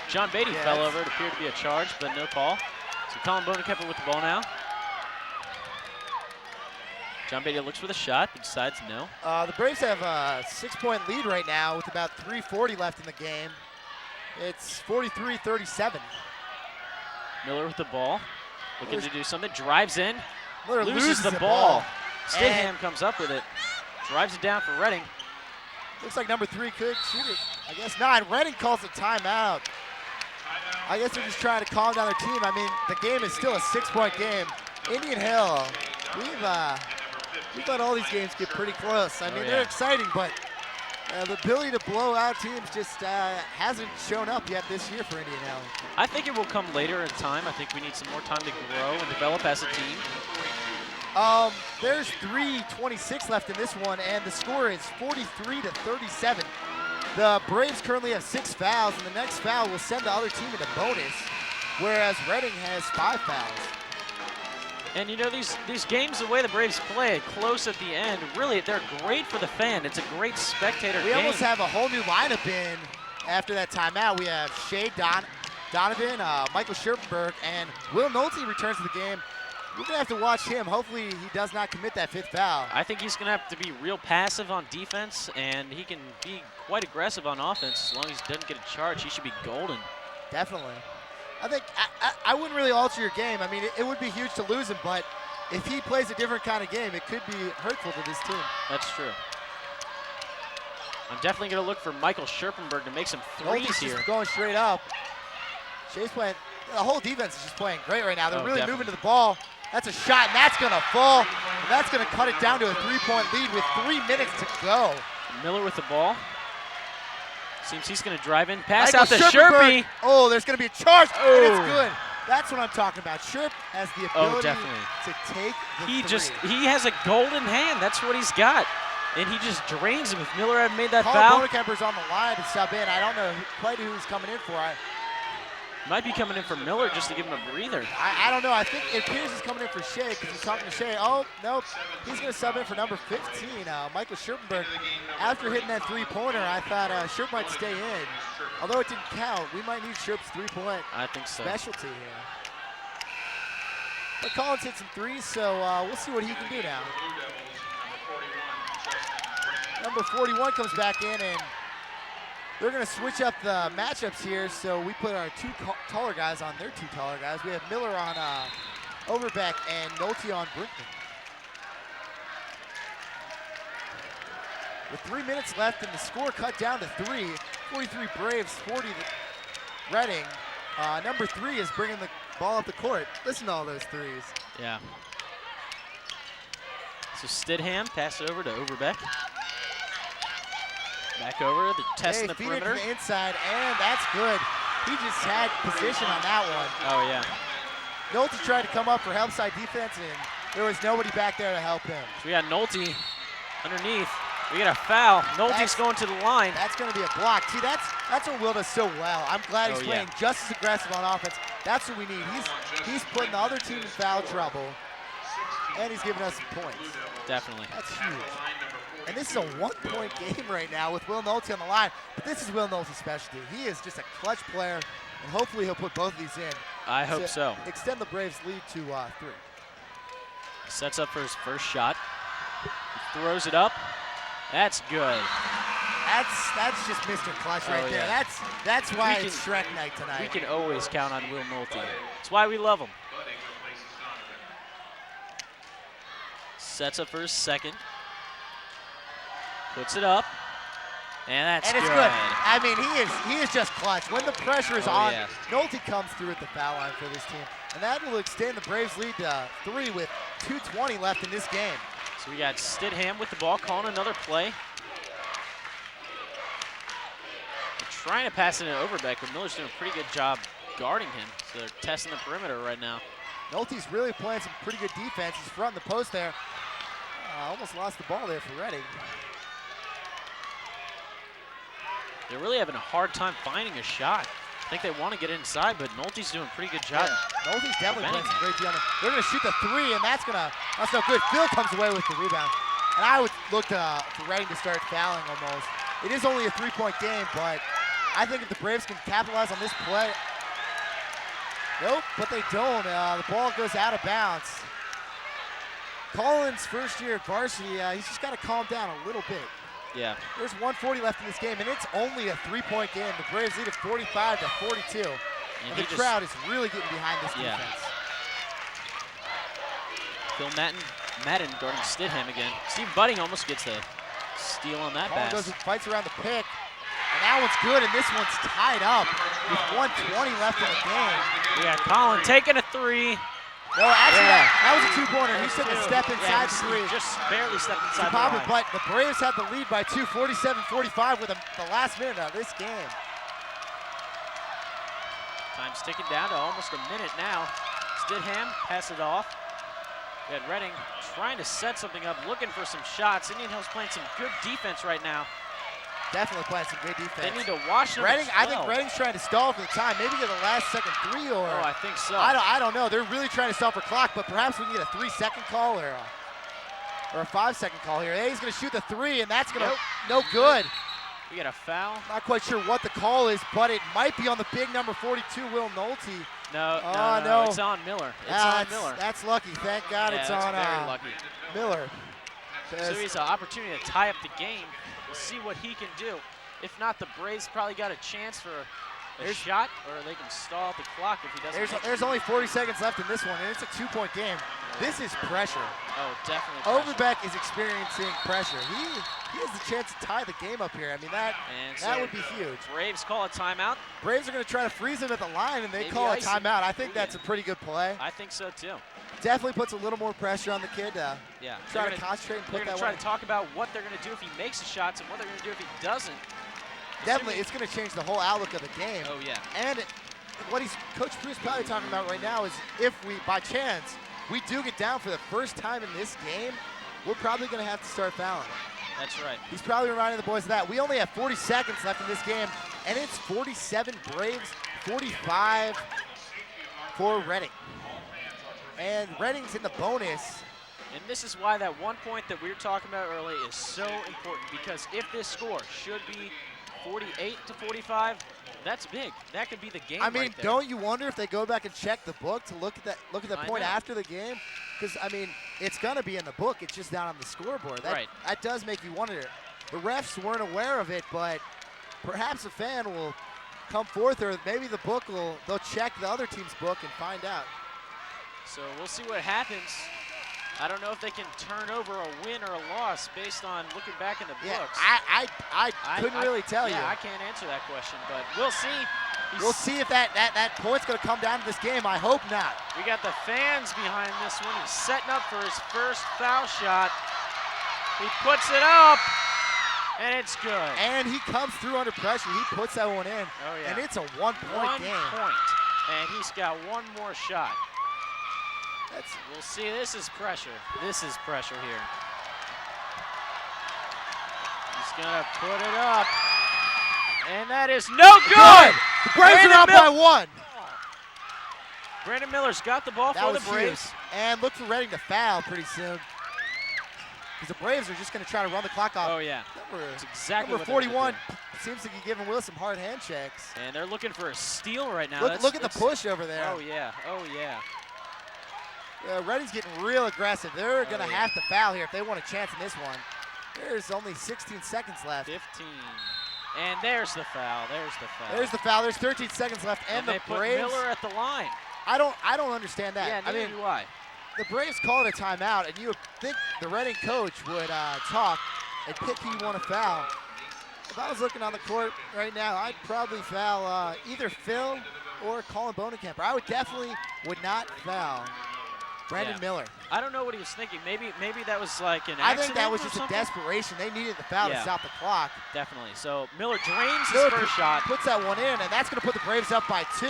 John Beatty fell over. It appeared to be a charge, but no call. So Colin Bonekemper with the ball now. John Beatty looks for the shot, but decides no. The Braves have a 6-point lead right now with about 3:40 left in the game. It's 43-37. Miller with the ball, looking to do something. Drives in, Miller loses the ball. Stidham comes up with it, drives it down for Reading. Looks like number 3 could shoot it. I guess not. Reading calls a timeout. Timeout I guess they're just trying to calm down their team. I mean, the game is still a 6-point game. Indian Hill, we've let all these games get pretty close. I mean, they're exciting, but the ability to blow out teams just hasn't shown up yet this year for Indian Hill. I think it will come later in time. I think we need some more time to grow and develop as a team. There's 3:26 left in this one, and the score is 43-37. The Braves currently have 6 fouls, and the next foul will send the other team into bonus, whereas Reading has 5 fouls. And you know, these games, the way the Braves play it, close at the end, really, they're great for the fan. It's a great spectator game. We almost have a whole new lineup in after that timeout. We have Shea Donovan, Michael Scherpenberg, and Will Nolte returns to the game. We're going to have to watch him. Hopefully he does not commit that 5th foul. I think he's going to have to be real passive on defense, and he can be quite aggressive on offense. As long as he doesn't get a charge, he should be golden. Definitely. I think I wouldn't really alter your game. I mean, it would be huge to lose him, but if he plays a different kind of game, it could be hurtful to this team. That's true. I'm definitely going to look for Michael Scherpenberg to make some threes here. Just going straight up. Shea's playing, the whole defense is just playing great right now. They're really definitely moving to the ball. That's a shot, and that's going to fall. And that's going to cut it down to a 3-point lead with 3 minutes to go. Miller with the ball. Seems he's going to drive in. Pass Michael out to Scherpenberg. Sherpy. Oh, there's going to be a charge, and Oh. it's good. That's what I'm talking about. Sherp has the ability to take the three. He has a golden hand. That's what he's got. And he just drains him. If Miller had made that Colin foul, Bonekemper's on the line to sub in. I don't know quite who he's coming in for. might be coming in for Miller just to give him a breather. I don't know. I think it appears he's coming in for Shea because he's talking to Shea. Oh, nope. He's going to sub in for number 15, Michael Scherpenberg. After hitting that three-pointer, I thought Scherp might stay in. Although it didn't count, we might need Scherp's three-point I think so. specialty here. But Collins hit some threes, so we'll see what he can do now. Number 41 comes back in, and they're going to switch up the matchups here, so we put our 2 taller guys on their 2 taller guys. We have Miller on Overbeck and Nolte on Brinkman. With 3 minutes left and the score cut down to 3, 43 Braves, 40 Reading. Number 3 is bringing the ball up the court. Listen to all those threes. Yeah. So Stidham pass it over to Overbeck. Back over, the testing the feed perimeter. it to the inside, and that's good. He just had position on that one. Oh, yeah. Nolte tried to come up for help side defense, and there was nobody back there to help him. So we got Nolte underneath. We got a foul. Nolte's going to the line. That's going to be a block. See, that's what Will does so well. I'm glad he's playing yeah. just as aggressive on offense. That's what we need. He's putting the other team in foul trouble, and he's giving us some points. Definitely. That's huge. And this is a 1-point game right now with Will Nolte on the line, but this is Will Nolte's specialty. He is just a clutch player, and hopefully he'll put both of these in. I hope so. Extend the Braves' lead to 3. Sets up for his first shot. He throws it up. That's good. That's just Mr. Clutch right there. Yeah. That's why it's Shrek night tonight. We can always count on Will Nolte. That's why we love him. Sets up for his second. Puts it up. And that's and it's good. I mean, he is just clutch. When the pressure is on, yeah. Nolte comes through at the foul line for this team. And that will extend the Braves' lead to 3 with 2:20 left in this game. So we got Stidham with the ball, calling another play. They're trying to pass it to Overbeck, but Miller's doing a pretty good job guarding him. So they're testing the perimeter right now. Nolte's really playing some pretty good defense. He's fronting the post there. Almost lost the ball there for Reading. They're really having a hard time finding a shot. I think they want to get inside, but Nolte's doing a pretty good job. Yeah, Nolte's definitely playing some great defense. They're going to shoot the 3, and that's no good. Phil comes away with the rebound. And I would look for Reading to start fouling almost. It is only a 3-point game, but I think if the Braves can capitalize on this play. Nope, but they don't. The ball goes out of bounds. Collins, first year at varsity, he's just got to calm down a little bit. Yeah. There's 1:40 left in this game, and it's only a 3-point game. The Braves lead at 45-42. And the crowd is really getting behind this defense. Phil Madden guarding Stidham again. Steve Budding almost gets a steal on that pass. Fights around the pick. And that one's good and this one's tied up with 1:20 left in the game. Yeah, Colin taking a 3. No, actually, that was a 2-pointer. He took a step inside the 3. Just barely stepped inside to the pop line. it, but the Braves had the lead by 2, 47-45 with the last minute of this game. Time's ticking down to almost a minute now. Stidham pass it off. We had Reading trying to set something up, looking for some shots. Indian Hill's playing some good defense right now. Definitely playing some good defense. They need to wash them. Reading, I think Reading's trying to stall for the time. Maybe get a last second 3 or. Oh, I think so. I don't know. They're really trying to stall for clock, but perhaps we can get a 3-second call or a 5-second call here. He's going to shoot the 3, and that's going to no good. We got a foul. Not quite sure what the call is, but it might be on the big number 42, Will Nolte. No, it's on Miller. It's on Miller. That's lucky. Thank God it's on very lucky. Miller. So he's an opportunity to tie up the game. We'll see what he can do. If not, the Braves probably got a chance for a shot, or they can stall the clock if he doesn't. There's only 40 seconds left in this one, and it's a 2-point game. This is pressure. Oh, definitely pressure. Overbeck is experiencing pressure. He has the chance to tie the game up here. I mean, that would be huge. Braves call a timeout. Braves are going to try to freeze him at the line, and they call a timeout. I think that's a pretty good play. I think so, too. Definitely puts a little more pressure on the kid to try to concentrate and put that one. They're going to try to talk about what they're going to do if he makes the shots and what they're going to do if he doesn't. Definitely, it's going to change the whole outlook of the game. Oh, yeah. And what Coach Prue's probably talking about right now is if we, by chance, we do get down for the first time in this game, we're probably going to have to start fouling. That's right. He's probably reminding the boys of that. We only have 40 seconds left in this game, and it's 47 Braves, 45 for Reading. And Reading's in the bonus. And this is why that 1 point that we were talking about earlier is so important, because if this score should be 48-45, that's big. That could be the game. I mean, right there. don't you wonder if they go back and check the book to look at the point after the game? Because I mean, it's gonna be in the book. It's just down on the scoreboard. That does make you wonder. The refs weren't aware of it, but perhaps a fan will come forth, or maybe the book they'll check the other team's book and find out. So we'll see what happens. I don't know if they can turn over a win or a loss based on looking back in the books. I couldn't really tell you. Yeah, I can't answer that question, but we'll see. We'll see if that point's going to come down to this game. I hope not. We got the fans behind this one. He's setting up for his first foul shot. He puts it up, and it's good. And he comes through under pressure. He puts that one in. Oh, yeah. And it's a one-point game. 1 point, and he's got one more shot. We'll see. This is pressure. This is pressure here. He's going to put it up. And that is no good! The Braves are up by 1. Brandon Miller's got the ball for the Braves. Huge. And look for Reading to foul pretty soon. Because the Braves are just going to try to run the clock off. Oh, yeah. That's exactly number 41 seems to be giving Will some hard handshakes. And they're looking for a steal right now. Look at the push over there. Oh, yeah. Oh, yeah. Reading's getting real aggressive. They're going to have to foul here if they want a chance in this one. There's only 16 seconds left. 15. And there's the foul. There's the foul. There's the foul. There's 13 seconds left. And the they put Braves. Miller at the line. I don't understand that. Yeah, neither do I. The Braves called a timeout, and you would think the Reading coach would talk and pick who you want to foul. If I was looking on the court right now, I'd probably foul either Phil or Colin Bonenkamper. I would definitely not foul Brandon Miller. I don't know what he was thinking. Maybe that was like an accident. I think that was just a desperation. They needed the foul to stop the clock. Definitely. So Miller drains his first shot. Puts that one in, and that's going to put the Braves up by 2.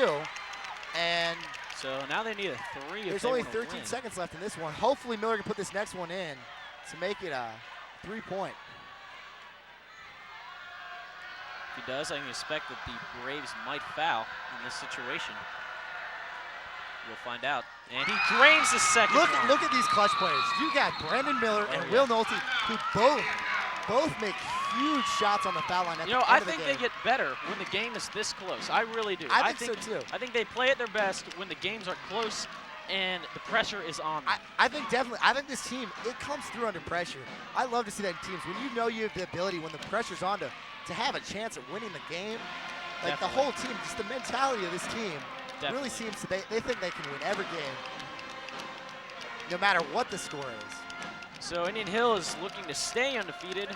And so now they need a 3. There's only 13 seconds left in this one. Hopefully Miller can put this next one in to make it a 3-point. If he does, I can expect that the Braves might foul in this situation. We'll find out. And he drains the second one. Look at these clutch players. You got Brandon Miller and Will Nolte, who both make huge shots on the foul line at the end I of the think game. they get better when the game is this close. I really do. I think so, too. I think they play at their best when the games are close and the pressure is on them. I think definitely. I think this team, it comes through under pressure. I love to see that in teams. When you know you have the ability, when the pressure's on to have a chance at winning the game, like the whole team, just the mentality of this team really seems to, they think they can win every game, no matter what the score is. So Indian Hill is looking to stay undefeated.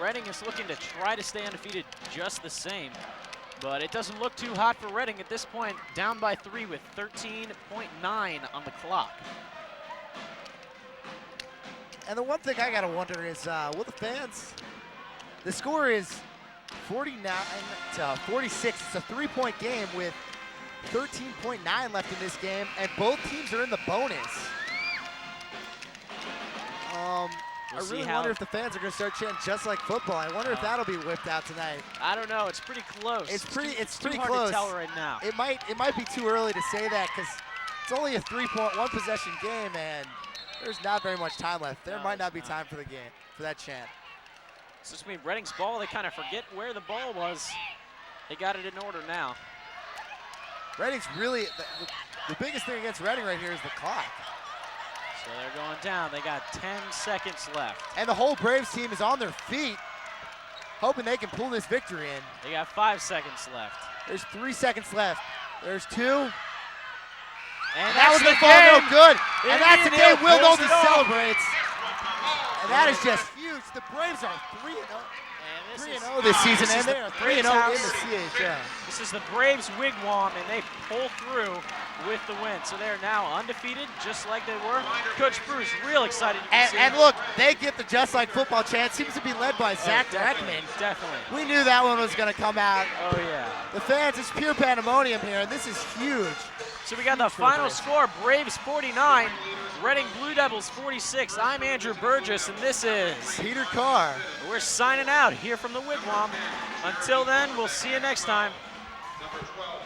Reading is looking to try to stay undefeated just the same. But it doesn't look too hot for Reading at this point, down by 3 with 13.9 on the clock. And the one thing I gotta wonder is, will the fans, the score is 49 to 46. It's a 3-point game with 13.9 left in this game, and both teams are in the bonus. I really wonder if the fans are gonna start chanting just like football. I wonder if that'll be whipped out tonight. I don't know. It's pretty close. It's pretty too close. hard to tell right now. It might be too early to say that because it's only a 3-point, 1-possession game, and there's not very much time left. There might not be time for the game, for that chant. It's just mean Reading's ball. They kind of forget where the ball was. They got it in order now. Reading's really the biggest thing against Reading right here is the clock. So they're going down. They got 10 seconds left. And the whole Braves team is on their feet, hoping they can pull this victory in. They got 5 seconds left. There's 3 seconds left. There's 2. And that was the ball, no good. And that's the game Will Nolte celebrates. And that is just huge. The Braves are 3-0. 3-0 this season, and they are 3-0 in the CHL. This is the Braves wigwam, and they pull through with the win. So they're now undefeated, just like they were. Coach Bruce real excited. And look, they get the Just Like Football chant. Seems to be led by Zach Dreckman. Definitely. We knew that one was going to come out. Oh, yeah. The fans, it's pure pandemonium here, and this is huge. So we got the final score, Braves 49, Reading Blue Devils 46. I'm Andrew Burgess, and this is Peter Carr. We're signing out here from the Wigwam. Until then, we'll see you next time. Number 12.